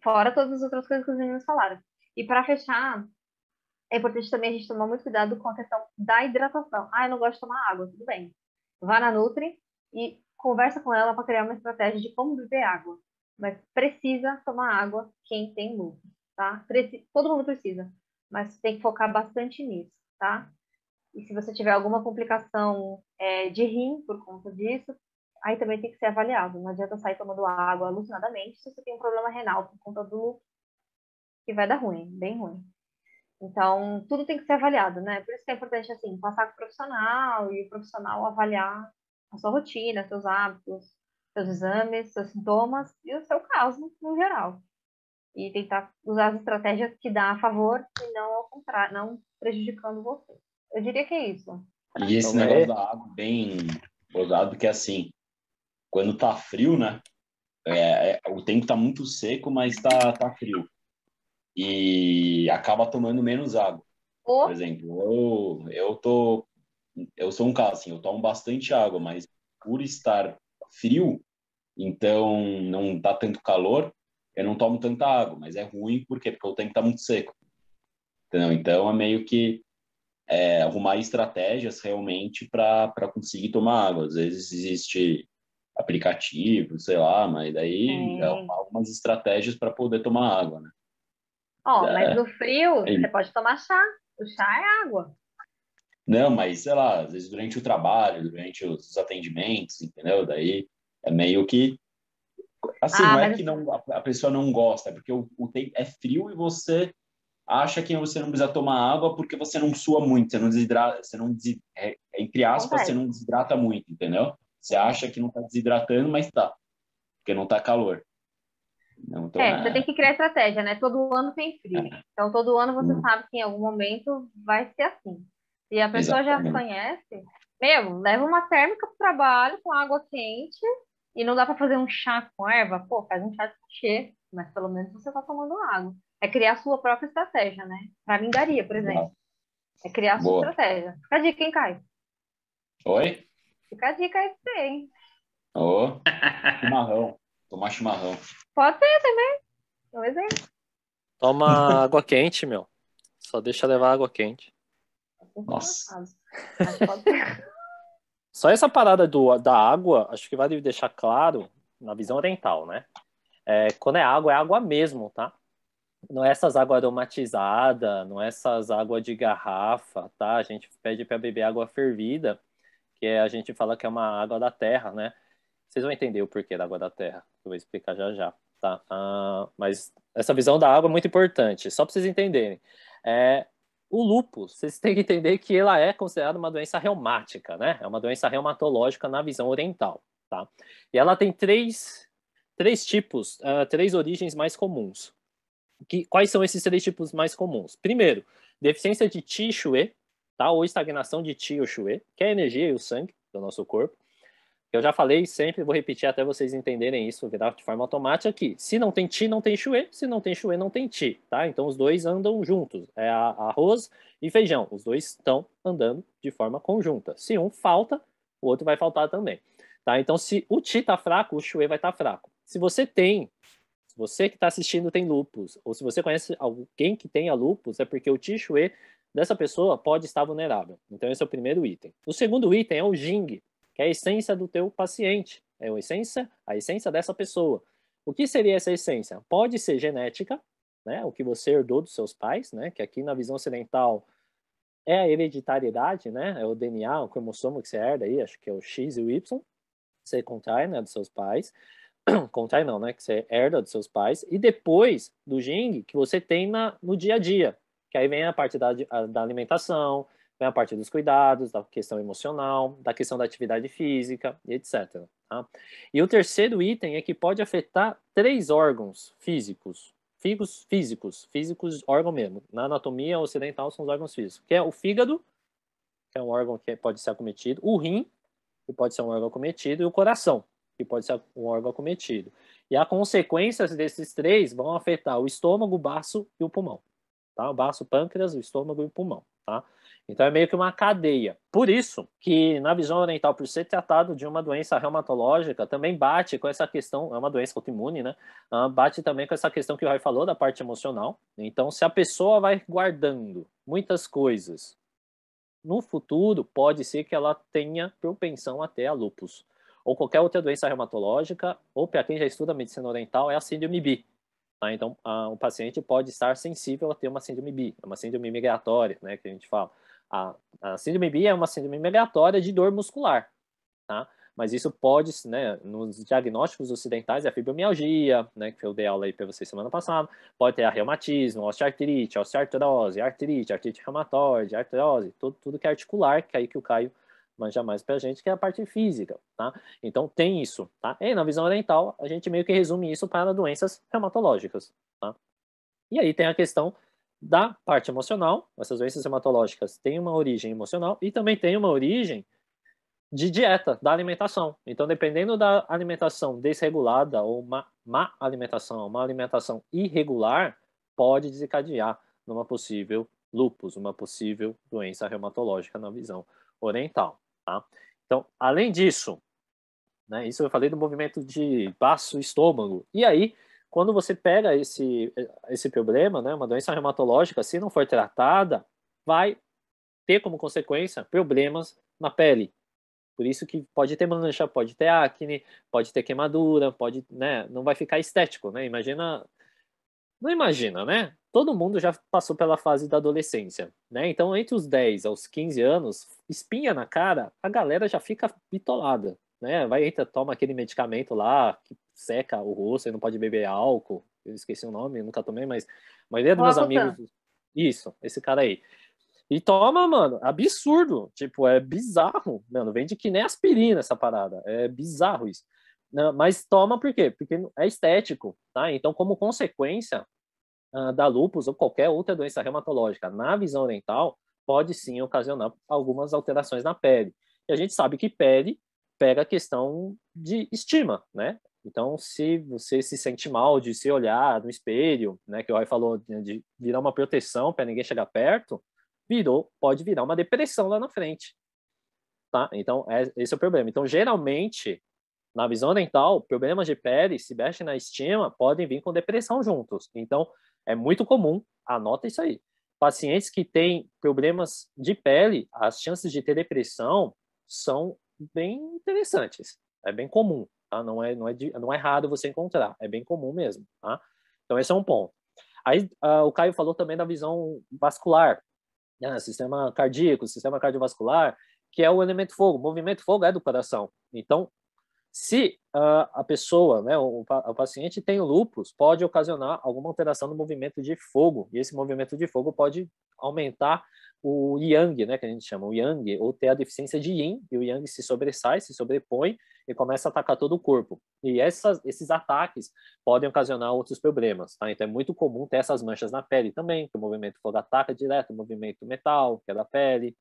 Fora todas as outras coisas que os meninos falaram. E para fechar, é importante também a gente tomar muito cuidado com a questão da hidratação. Eu não gosto de tomar água. Tudo bem. Vá na Nutri e conversa com ela para criar uma estratégia de como beber água. Mas precisa tomar água quem tem lúpus, tá? Todo mundo precisa. Mas tem que focar bastante nisso, tá? E se você tiver alguma complicação de rim por conta disso, aí também tem que ser avaliado. Não adianta sair tomando água alucinadamente se você tem um problema renal por conta do lúpus, que vai dar ruim, bem ruim. Então, tudo tem que ser avaliado, né? Por isso que é importante, assim, passar com o profissional e o profissional avaliar a sua rotina, seus hábitos, seus exames, seus sintomas e o seu caso, no geral. E tentar usar as estratégias que dá a favor e não ao contrário, não prejudicando você. Eu diria que é isso. E esse negócio da água bem usado, porque assim, quando tá frio, né? O tempo tá muito seco, mas tá frio. E acaba tomando menos água. Por exemplo, eu sou um caso assim, eu tomo bastante água, mas por estar frio, então não dá tanto calor, eu não tomo tanta água, mas é ruim por quê? Porque o tempo tá muito seco. Entendeu? Então é meio que arrumar estratégias realmente para conseguir tomar água. Às vezes existe aplicativo, sei lá, mas daí arrumar algumas estratégias para poder tomar água, né? Mas no frio, você pode tomar chá. O chá é água. Não, mas sei lá, às vezes durante o trabalho, durante os atendimentos, entendeu? Daí é meio que assim, não é que não, a pessoa não gosta, é porque o tempo é frio e você acha que você não precisa tomar água porque você não sua muito, você não desidrata, entre aspas, você Acontece. não desidrata muito, entendeu? Você acha que não está desidratando, mas tá, porque não tá calor. Então, Você tem que criar estratégia, né? Todo ano tem frio. é, Então, todo ano você hum, sabe que em algum momento vai ser assim. E a pessoa já se exatamente. conhece, leva uma térmica pro trabalho com água quente e não dá para fazer um chá com erva? Pô, faz um chá de sachê, mas pelo menos você tá tomando água. É criar a sua própria estratégia, né? Para mim daria, por exemplo. Exato. É criar a sua Boa. estratégia. Fica a dica, hein, Caio? Oi? Fica a dica aí pra você, hein? Ô, chimarrão. Tomar chimarrão. Pode ser também. Um exemplo. Toma água quente, meu. Só deixa levar água quente. Assim foi Nossa. engraçado. Mas pode ser. Só essa parada da água, acho que vale deixar claro na visão oriental, né? Quando é água mesmo, tá? Não é essas águas aromatizadas, não é essas águas de garrafa, tá? A gente pede para beber água fervida, a gente fala que é uma água da terra, né? Vocês vão entender o porquê da água da terra, que eu vou explicar já já, tá? Mas essa visão da água é muito importante, só para vocês entenderem. O lúpus, vocês têm que entender que ela é considerada uma doença reumática, né? É uma doença reumatológica na visão oriental, tá? E ela tem três tipos, três origens mais comuns. Quais são esses três tipos mais comuns? Primeiro, deficiência de Qi e Shui, tá? Ou estagnação de Qi ou Shui, que é a energia e o sangue do nosso corpo. Eu já falei sempre, vou repetir até vocês entenderem isso, virar de forma automática, que se não tem Qi, não tem Shui, se não tem Shui, não tem Qi, tá? Então os dois andam juntos, arroz e feijão, os dois estão andando de forma conjunta. Se um falta, o outro vai faltar também, tá? Então se o Qi tá fraco, o Shui vai estar fraco. Se você que está assistindo tem lúpus, ou se você conhece alguém que tenha lúpus, é porque o Qi Shui dessa pessoa pode estar vulnerável. Então esse é o primeiro item. O segundo item é o Jing, que é a essência do teu paciente, a essência dessa pessoa. O que seria essa essência? Pode ser genética, né, o que você herdou dos seus pais, né, que aqui na visão ocidental é a hereditariedade, né, é o DNA, o cromossomo que você herda aí, acho que é o X e o Y, você contrai, né, dos seus pais. Contrai não, né, que você herda dos seus pais. E depois do Jing, que você tem no dia a dia, que aí vem a parte da alimentação, vem a parte dos cuidados, da questão emocional, da questão da atividade física, etc. Tá? E o terceiro item é que pode afetar três órgãos físicos, órgão mesmo. Na anatomia ocidental são os órgãos físicos, que é o fígado, que é um órgão que pode ser acometido, o rim, que pode ser um órgão acometido, e o coração, que pode ser um órgão acometido. E as consequências desses três vão afetar o estômago, o baço e o pulmão. Tá? O baço, o pâncreas, o estômago e o pulmão. Tá? Então é meio que uma cadeia. Por isso que na visão oriental, por ser tratado de uma doença reumatológica, também bate com essa questão, é uma doença autoimune, né? Bate também com essa questão que o Roy falou da parte emocional. Então, se a pessoa vai guardando muitas coisas, no futuro pode ser que ela tenha propensão até a lúpus ou qualquer outra doença reumatológica, ou para quem já estuda medicina oriental, é a síndrome B. Tá? Então, o paciente pode estar sensível a ter uma síndrome B, uma síndrome migratória, né, que a gente fala. A síndrome B é uma síndrome migratória de dor muscular, tá? Mas isso pode, né, nos diagnósticos ocidentais, é a fibromialgia, né, que eu dei aula aí para vocês semana passada, pode ter a reumatismo, osteoartrite, osteoartrose, artrite reumatoide, artrose, tudo que é articular, que é aí que o Caio manja mais pra gente, que é a parte física, tá? Então tem isso, tá? E na visão oriental, a gente meio que resume isso para doenças reumatológicas, tá? E aí tem a questão da parte emocional, essas doenças reumatológicas têm uma origem emocional e também tem uma origem de dieta, da alimentação. Então, dependendo da alimentação desregulada ou má alimentação, uma alimentação irregular, pode desencadear numa possível lúpus, uma possível doença reumatológica na visão oriental. Tá? Então, além disso, né, isso eu falei do movimento de baço e estômago. E aí, quando você pega esse problema, né, uma doença reumatológica, se não for tratada, vai ter como consequência problemas na pele. Por isso que pode ter mancha, pode ter acne, pode ter queimadura, pode, né, não vai ficar estético, né? Não imagina, né? Todo mundo já passou pela fase da adolescência, né? Então, entre os 10 aos 15 anos, espinha na cara, a galera já fica bitolada, né? Toma aquele medicamento lá que seca o rosto, e não pode beber álcool. Eu esqueci o nome, nunca tomei, mas a maioria dos meus amigos, Roacutan. Isso, esse cara aí. E toma, mano, absurdo. Tipo, é bizarro. Mano, vende que nem aspirina essa parada. É bizarro isso. Não, mas toma por quê? Porque é estético, tá? Então, como consequência da lúpus ou qualquer outra doença reumatológica na visão oriental, pode sim ocasionar algumas alterações na pele. E a gente sabe que pele pega a questão de estima, né? Então, se você se sente mal de se olhar no espelho, né, que o Roy falou de virar uma proteção para ninguém chegar perto, pode virar uma depressão lá na frente, tá? Então, esse é o problema. Então, geralmente, na visão dental, problemas de pele, se mexe na estima, podem vir com depressão juntos. Então, é muito comum, anota isso aí. Pacientes que têm problemas de pele, as chances de ter depressão são bem interessantes. É bem comum, tá? Não é raro você encontrar, é bem comum mesmo, tá? Então, esse é um ponto. Aí, o Caio falou também da visão vascular, né? Sistema cardíaco, sistema cardiovascular, que é o elemento fogo. O movimento fogo é do coração. Então, se a pessoa, né, o paciente tem lúpus, pode ocasionar alguma alteração no movimento de fogo, e esse movimento de fogo pode aumentar o yang, né, que a gente chama o yang, ou ter a deficiência de yin, e o yang se sobressai, se sobrepõe e começa a atacar todo o corpo. E esses ataques podem ocasionar outros problemas, tá? Então é muito comum ter essas manchas na pele também, que o movimento fogo ataca direto o movimento metal, que é da pele.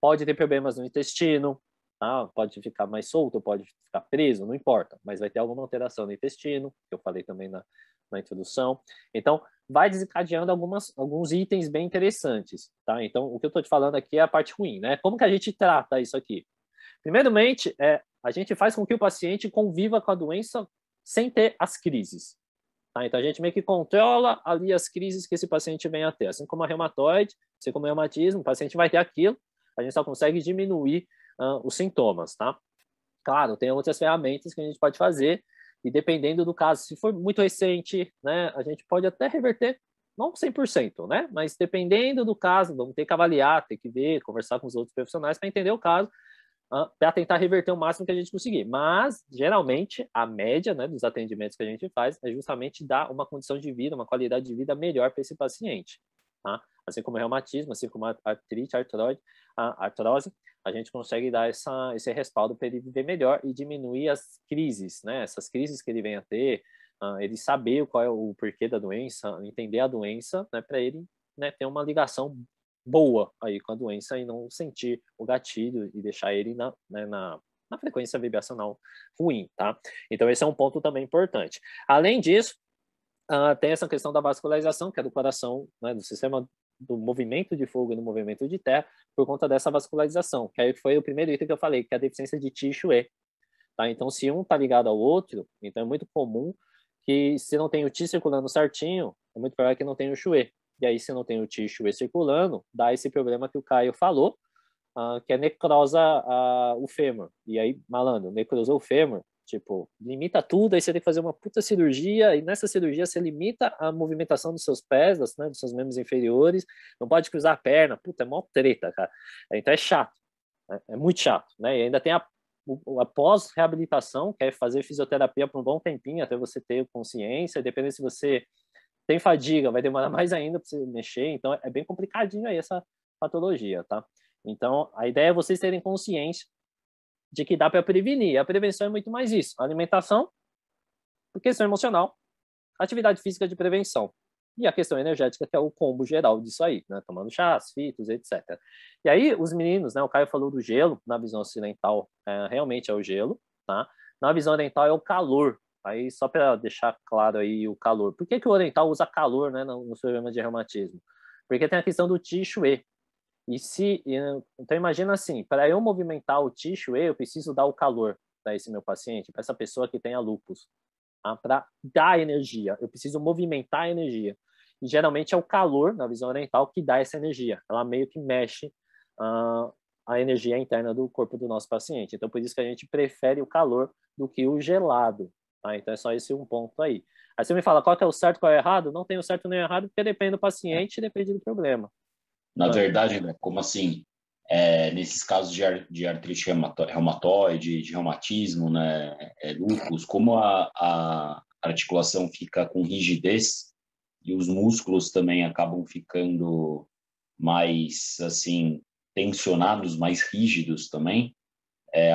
Pode ter problemas no intestino, tá? Pode ficar mais solto, pode ficar preso, não importa, mas vai ter alguma alteração no intestino, que eu falei também na introdução. Então, vai desencadeando alguns itens bem interessantes, tá? Então, o que eu estou te falando aqui é a parte ruim, né? Como que a gente trata isso aqui? Primeiramente, a gente faz com que o paciente conviva com a doença sem ter as crises. Tá? Então, a gente meio que controla ali as crises que esse paciente vem a ter. Assim como a reumatoide, assim como o reumatismo, o paciente vai ter aquilo, a gente só consegue diminuir os sintomas, tá? Claro, tem outras ferramentas que a gente pode fazer, e dependendo do caso, se for muito recente, né, a gente pode até reverter, não 100%, né, mas dependendo do caso, vamos ter que avaliar, ter que ver, conversar com os outros profissionais para entender o caso, para tentar reverter o máximo que a gente conseguir. Mas, geralmente, a média, né, dos atendimentos que a gente faz é justamente dar uma condição de vida, uma qualidade de vida melhor para esse paciente, tá? Assim como o reumatismo, assim como a artrite, a artrose, a gente consegue dar esse respaldo para ele viver melhor e diminuir as crises, né? Essas crises que ele vem a ter, ele saber qual é o porquê da doença, entender a doença, né? Para ele, né, ter uma ligação boa aí com a doença e não sentir o gatilho e deixar ele na frequência vibracional ruim, tá? Então, esse é um ponto também importante. Além disso, tem essa questão da vascularização, que é do coração, né, do sistema do movimento de fogo e do movimento de terra, por conta dessa vascularização, que aí foi o primeiro item que eu falei, que é a deficiência de Qi e Xue. Tá? Então, se um está ligado ao outro, então é muito comum que, se não tem o Qi circulando certinho, é muito provável que não tenha o Xue. E aí, se não tem o Qi e Xue circulando, dá esse problema que o Caio falou, que é necrosa o fêmur. E aí, malandro, necrosou o fêmur, tipo, limita tudo, aí você tem que fazer uma puta cirurgia, e nessa cirurgia você limita a movimentação dos seus pés, né, dos seus membros inferiores, não pode cruzar a perna, puta, é mó treta, cara. Então é chato, né? É muito chato, né? E ainda tem a pós-reabilitação, que é fazer fisioterapia por um bom tempinho, até você ter consciência, dependendo se você tem fadiga, vai demorar mais ainda para você mexer, então é bem complicadinho aí essa patologia, tá? Então, a ideia é vocês terem consciência de que dá para prevenir. A prevenção é muito mais isso. Alimentação, questão emocional, atividade física de prevenção. E a questão energética, que é o combo geral disso aí, né? Tomando chás, fitos, etc. E aí, os meninos, né? O Caio falou do gelo, na visão ocidental, realmente é o gelo, tá? Na visão oriental é o calor. Aí, só para deixar claro aí o calor. Por que o oriental usa calor, né, no problema de reumatismo? Porque tem a questão do Qi e Xue. Então, imagina assim, para eu movimentar o Qi e Xue, eu preciso dar o calor para esse meu paciente, para essa pessoa que tem a lúpus. Para dar energia, eu preciso movimentar a energia. E geralmente é o calor, na visão oriental, que dá essa energia. Ela meio que mexe a energia interna do corpo do nosso paciente. Então, por isso que a gente prefere o calor do que o gelado. Tá? Então, é só esse um ponto aí. Aí você me fala, qual que é o certo, qual é o errado? Não tem o certo nem o errado, porque depende do paciente e depende do problema. Na verdade, como assim? Nesses casos de artrite reumatoide, de reumatismo, né, lúpus, como a articulação fica com rigidez, e os músculos também acabam ficando mais, assim, tensionados, mais rígidos também,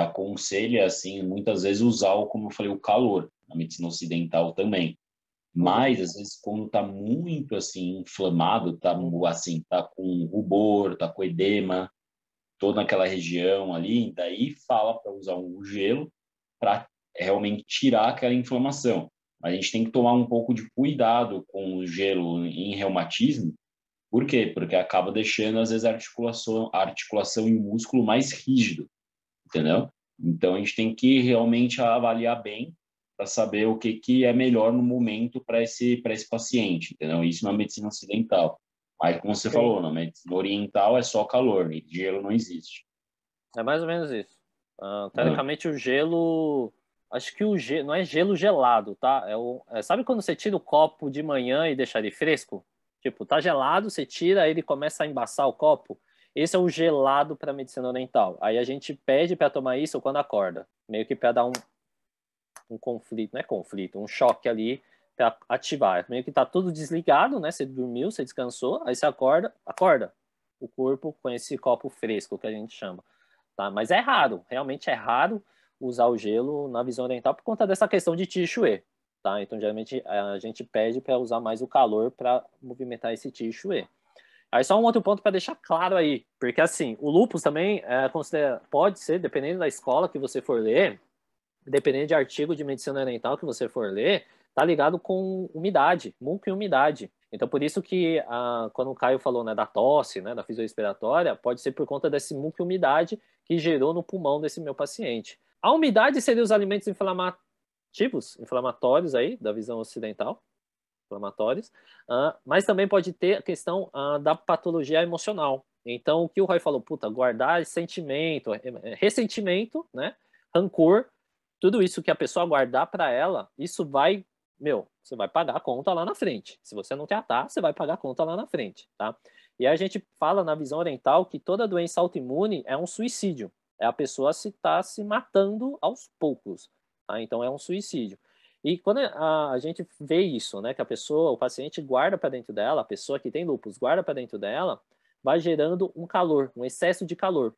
aconselha, assim, muitas vezes usar, como eu falei, o calor, na medicina ocidental também. Mas, às vezes, quando está muito, assim, inflamado, assim, tá com rubor, tá com edema, toda aquela região ali, daí fala para usar um gelo para realmente tirar aquela inflamação. Mas a gente tem que tomar um pouco de cuidado com o gelo em reumatismo. Por quê? Porque acaba deixando, às vezes, a articulação e o músculo mais rígido, entendeu? Então, a gente tem que realmente avaliar bem para saber o que é melhor no momento para esse paciente, entendeu? Isso na medicina ocidental. Aí, como você falou, na medicina oriental é só calor, e gelo não existe. É mais ou menos isso. Teoricamente, o gelo... Acho que o gelo não é gelo gelado, tá? Sabe quando você tira o copo de manhã e deixa ele fresco? Tipo, tá gelado, você tira, aí ele começa a embaçar o copo. Esse é o gelado para medicina oriental. Aí a gente pede para tomar isso quando acorda. Meio que para dar um conflito, não é conflito, um choque ali para ativar. Meio que tá tudo desligado, né? Você dormiu, você descansou, aí você acorda o corpo com esse copo fresco que a gente chama, tá? Mas é raro, realmente é raro usar o gelo na visão oriental por conta dessa questão de Qi Shui, tá? Então geralmente a gente pede para usar mais o calor para movimentar esse Qi Shui. Aí só um outro ponto para deixar claro aí, porque assim, o lúpus também pode ser, dependendo da escola que você for ler, dependendo de artigo de medicina oriental que você for ler, tá ligado com umidade, muco e umidade. Então, por isso que quando o Caio falou, né, da tosse, né, da fisioexpiratória, pode ser por conta desse muco e umidade que gerou no pulmão desse meu paciente. A umidade seria os alimentos inflamatórios aí, da visão ocidental, inflamatórios, mas também pode ter a questão da patologia emocional. Então, o que o Roy falou, puta, guardar sentimento, ressentimento, né, rancor, tudo isso que a pessoa guardar para ela, isso vai, você vai pagar a conta lá na frente. Se você não tratar, você vai pagar a conta lá na frente, tá? E aí a gente fala na visão oriental que toda doença autoimune é um suicídio. É a pessoa se matando aos poucos, tá? Então é um suicídio. E quando a gente vê isso, né, que o paciente guarda para dentro dela, a pessoa que tem lúpus guarda para dentro dela, vai gerando um calor, um excesso de calor.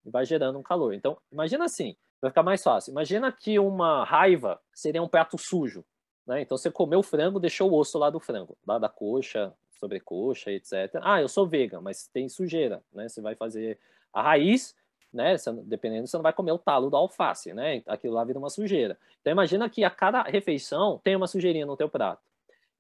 Vai gerando um calor. Então, imagina assim, vai ficar mais fácil. Imagina que uma raiva seria um prato sujo, né? Então você comeu o frango, deixou o osso lá do frango, lá da coxa, sobrecoxa, etc. Eu sou vegan, mas tem sujeira, né? Você vai fazer a raiz, né? Dependendo, você não vai comer o talo da alface, né? Aquilo lá vira uma sujeira. Então imagina que a cada refeição tem uma sujeirinha no teu prato.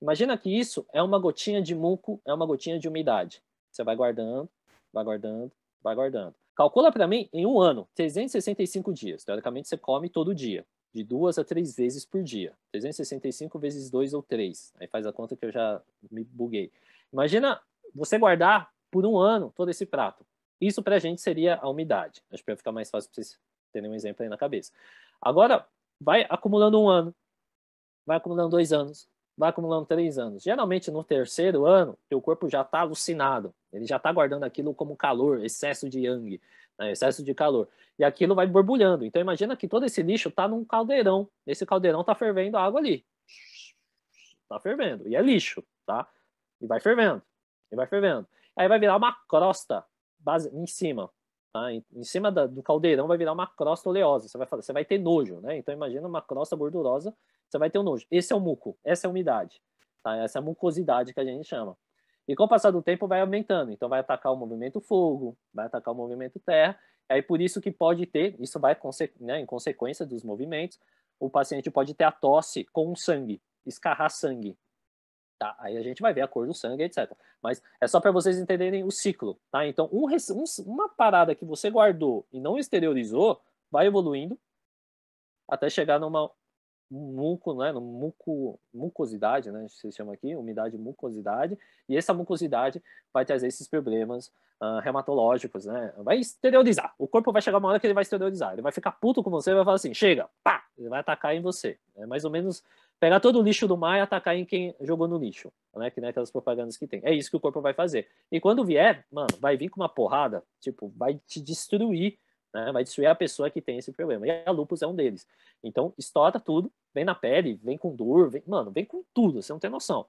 Imagina que isso é uma gotinha de muco, é uma gotinha de umidade. Você vai guardando, vai guardando, vai guardando. Calcula para mim em um ano, 365 dias. Teoricamente, você come todo dia, de 2 a 3 vezes por dia. 365 vezes 2 ou 3. Aí faz a conta que eu já me buguei. Imagina você guardar por um ano todo esse prato. Isso para a gente seria a umidade. Acho que vai ficar mais fácil para vocês terem um exemplo aí na cabeça. Agora, vai acumulando um ano, vai acumulando 2 anos, vai acumulando 3 anos. Geralmente, no terceiro ano, teu corpo já está alucinado. Ele já está guardando aquilo como calor, excesso de yang, né, excesso de calor. E aquilo vai borbulhando. Então, imagina que todo esse lixo está num caldeirão. Esse caldeirão está fervendo água ali. Está fervendo. E é lixo, tá? E vai fervendo. E vai fervendo. Aí vai virar uma crosta em cima. Tá? Em cima do caldeirão vai virar uma crosta oleosa. Você vai ter nojo, né? Então, imagina uma crosta gordurosa, você vai ter um nojo. Esse é o muco, essa é a umidade, tá? Essa é a mucosidade que a gente chama. E com o passar do tempo vai aumentando. Então vai atacar o movimento fogo, vai atacar o movimento terra. Aí por isso que pode ter, isso vai né, em consequência dos movimentos, o paciente pode ter a tosse com sangue, escarrar sangue. Tá? Aí a gente vai ver a cor do sangue, etc. Mas é só para vocês entenderem o ciclo. Tá? Então uma parada que você guardou e não exteriorizou vai evoluindo até chegar numa muco, né, mucosidade, né, se chama aqui, umidade, mucosidade, e essa mucosidade vai trazer esses problemas reumatológicos, né, vai exteriorizar, o corpo vai chegar uma hora que ele vai exteriorizar, ele vai ficar puto com você e vai falar assim, chega, pá, ele vai atacar em você, é mais ou menos pegar todo o lixo do mar e atacar em quem jogou no lixo, né, que nem aquelas propagandas que tem, é isso que o corpo vai fazer, e quando vier, mano, vai vir com uma porrada, tipo, vai te destruir, né, vai destruir a pessoa que tem esse problema, e a lúpus é um deles. Então, estoura tudo, vem na pele, vem com dor, vem com tudo, você não tem noção.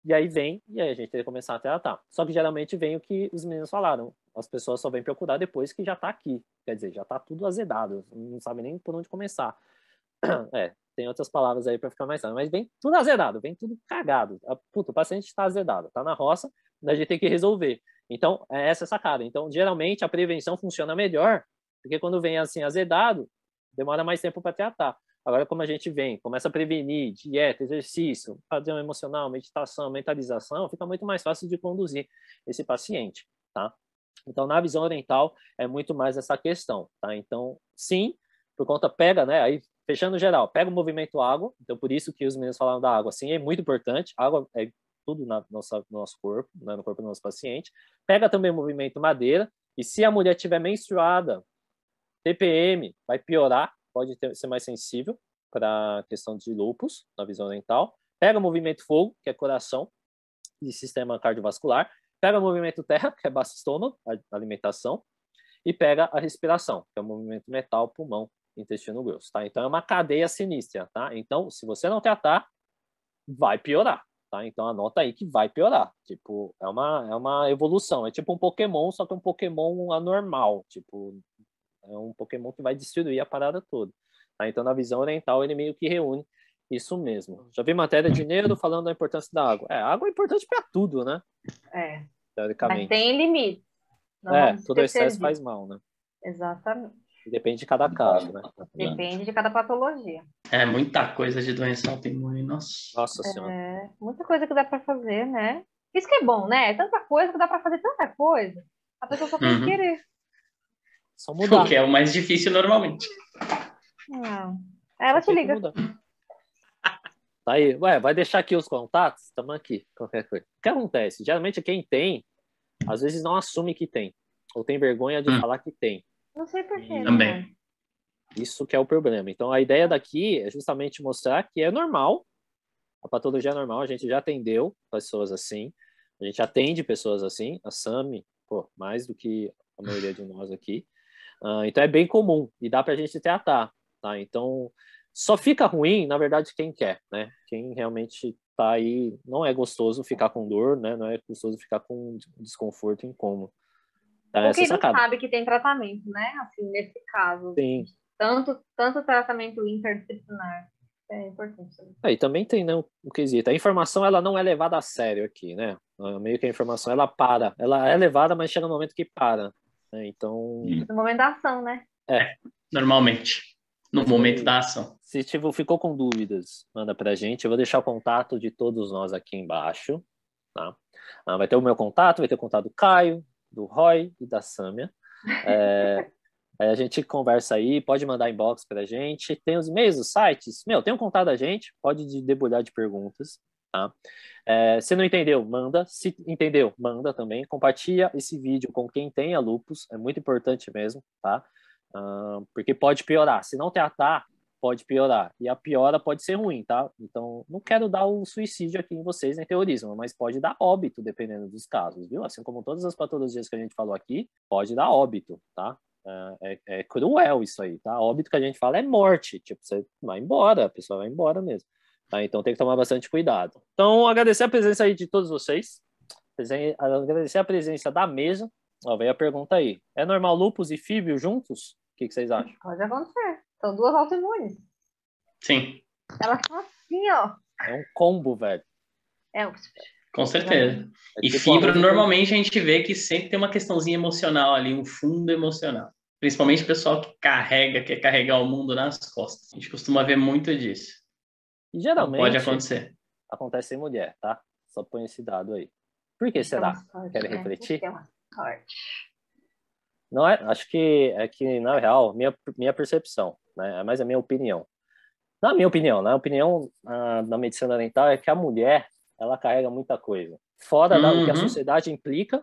E aí vem, e aí a gente tem que começar a tratar. Só que geralmente vem o que os meninos falaram. As pessoas só vêm procurar depois que já está aqui. Quer dizer, já está tudo azedado. Não sabe nem por onde começar. Tem outras palavras aí para ficar mais claro. Mas vem tudo azedado, vem tudo cagado. Puta, o paciente está azedado, está na roça, a gente tem que resolver. Então, essa é a sacada. Então, geralmente, a prevenção funciona melhor, porque quando vem assim azedado, demora mais tempo para tratar. Agora, como a gente vem, começa a prevenir, dieta, exercício, padrão emocional, meditação, mentalização, fica muito mais fácil de conduzir esse paciente, tá? Então, na visão oriental, é muito mais essa questão, tá? Então, sim, por conta, pega, né? Aí, fechando geral, pega o movimento água, então por isso que os meninos falaram da água, sim, é muito importante, água é tudo no nosso corpo, né, no corpo do nosso paciente. Pega também o movimento madeira, e se a mulher tiver menstruada, TPM vai piorar, pode ser mais sensível para a questão de lúpus, na visão oriental. Pega o movimento fogo, que é coração e sistema cardiovascular. Pega o movimento terra, que é baço estômago, a alimentação. E pega a respiração, que é o movimento metal, pulmão, intestino grosso, tá? Então, é uma cadeia sinistra, tá? Então, se você não tratar, vai piorar, tá? Então, anota aí que vai piorar. Tipo, é uma evolução. É tipo um Pokémon, só que um Pokémon anormal. Tipo, é um Pokémon que vai destruir a parada toda. Tá? Então, na visão oriental, ele meio que reúne isso mesmo. Já vi matéria de Neuro falando da importância da água. A água é importante para tudo, né? Teoricamente. Mas tem limite. Todo excesso faz mal, né? Exatamente. Depende de cada caso, né? Depende de cada patologia. Muita coisa de doença autoimune, Nossa Senhora. Muita coisa que dá para fazer, né? Isso que é bom, né? É tanta coisa que dá para fazer tanta coisa. A pessoa só tem que querer. Só mudar. O que é o mais difícil normalmente. Ela te liga. Tá aí. Vai deixar aqui os contatos? Estamos aqui. Qualquer coisa. O que acontece? Geralmente quem tem, às vezes não assume que tem. Ou tem vergonha de falar que tem. Não sei porquê. Também. Isso que é o problema. Então, a ideia daqui é justamente mostrar que é normal. A patologia é normal. A gente já atendeu pessoas assim. A gente atende pessoas assim. A Sami, mais do que a maioria de nós aqui. Então, é bem comum. E dá pra gente tratar, tá? Então, só fica ruim, na verdade, quem quer, né? Quem realmente tá aí... Não é gostoso ficar com dor, né? Não é gostoso ficar com desconforto incômodo. Ou quem não sabe que tem tratamento, né? Assim, nesse caso. Sim. Tanto tratamento interdisciplinar. É importante. E também tem, né, o quesito. A informação, ela não é levada a sério aqui, né? Meio que a informação, ela para. Ela é levada, mas chega um momento que para. Né? Então... No momento da ação, né? Normalmente. No momento da ação. Se ficou com dúvidas, manda pra gente. Eu vou deixar o contato de todos nós aqui embaixo. Tá? Vai ter o meu contato, vai ter o contato do Caio, do Roy e da Sâmia. Aí a gente conversa aí, pode mandar inbox pra gente. Tem os e-mails, os sites. Tem um contato da gente, pode debulhar de perguntas. Tá? Se não entendeu, manda. Se entendeu, manda também. Compartilha esse vídeo com quem tenha lúpus, é muito importante mesmo, tá? Porque pode piorar. Se não tratar, pode piorar. E a piora pode ser ruim, tá? Então, não quero dar o suicídio aqui em vocês, nem terrorismo, mas pode dar óbito, dependendo dos casos, viu? Assim como todas as patologias que a gente falou aqui, pode dar óbito, tá? É cruel isso aí, tá? Óbito que a gente fala é morte. Tipo, você vai embora, a pessoa vai embora mesmo. Tá? Então tem que tomar bastante cuidado. Então, agradecer a presença aí de todos vocês. Agradecer a presença da mesa. Veio a pergunta aí. É normal lúpus e fíbio juntos? O que vocês acham? Pode acontecer. São duas autoimunes. Sim. Elas são assim, ó. É um combo, velho. Com certeza. E tipo fibro, normalmente a gente vê que sempre tem uma questãozinha emocional ali, um fundo emocional. Principalmente o pessoal que quer carregar o mundo nas costas. A gente costuma ver muito disso. E geralmente pode acontecer. Acontece em mulher, tá? Só põe esse dado aí. Por que será? Querem refletir? Não é? Acho que na real, minha percepção, né? É mais a minha opinião. Na minha opinião, na opinião da medicina oriental é que a mulher, ela carrega muita coisa. Fora do que a sociedade implica,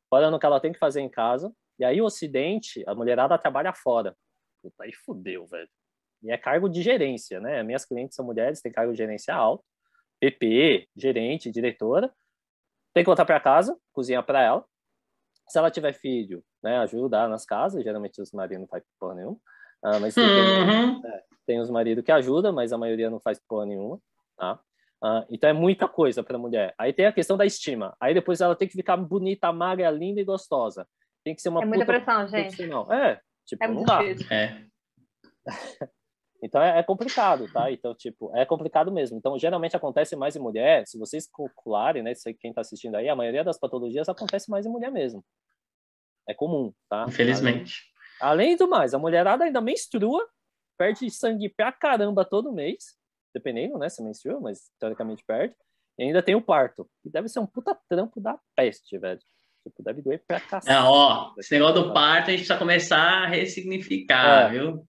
fora no que ela tem que fazer em casa. E aí o Ocidente, a mulherada trabalha fora. Puta, aí fudeu, velho. E é cargo de gerência, né? Minhas clientes são mulheres, têm cargo de gerência alto. PP, gerente, diretora. Tem que voltar para casa, cozinhar para ela. Se ela tiver filho, né, ajudar nas casas. Geralmente os maridos não fazem porra nenhuma. Mas tem os maridos que ajudam, mas a maioria não faz porra nenhuma. Tá? Então é muita coisa para a mulher. Aí tem a questão da estima. Aí depois ela tem que ficar bonita, magra, linda e gostosa. Tem que ser uma muita puta pressão, gente. profissional. Tipo, É não muito dá. difícil. Então é complicado, tá? Então, tipo, é complicado mesmo. Então, geralmente acontece mais em mulher. Se vocês calcularem, né? Quem tá assistindo aí, a maioria das patologias acontece mais em mulher mesmo. É comum, tá? Infelizmente. Além do mais, a mulherada ainda menstrua, perde sangue pra caramba todo mês, dependendo, né? Se menstrua, mas teoricamente perde. E ainda tem o parto, que deve ser um puta trampo da peste, velho. Tipo, deve doer pra cacete. Esse negócio do parto a gente precisa começar a ressignificar, viu?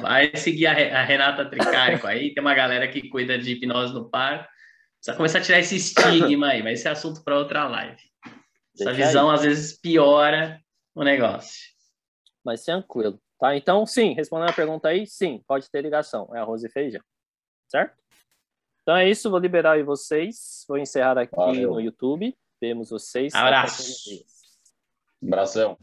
Vai seguir a Renata Tricarico aí, tem uma galera que cuida de hipnose no parto. Precisa começar a tirar esse estigma aí, mas esse é assunto para outra live. Essa visão, às vezes, piora o negócio. Mas tranquilo, tá? Então, sim, respondendo a pergunta aí, sim, pode ter ligação. É arroz e feijão, certo? Então é isso, vou liberar aí vocês. Vou encerrar aqui no YouTube. Vemos vocês. Abraço. Abração.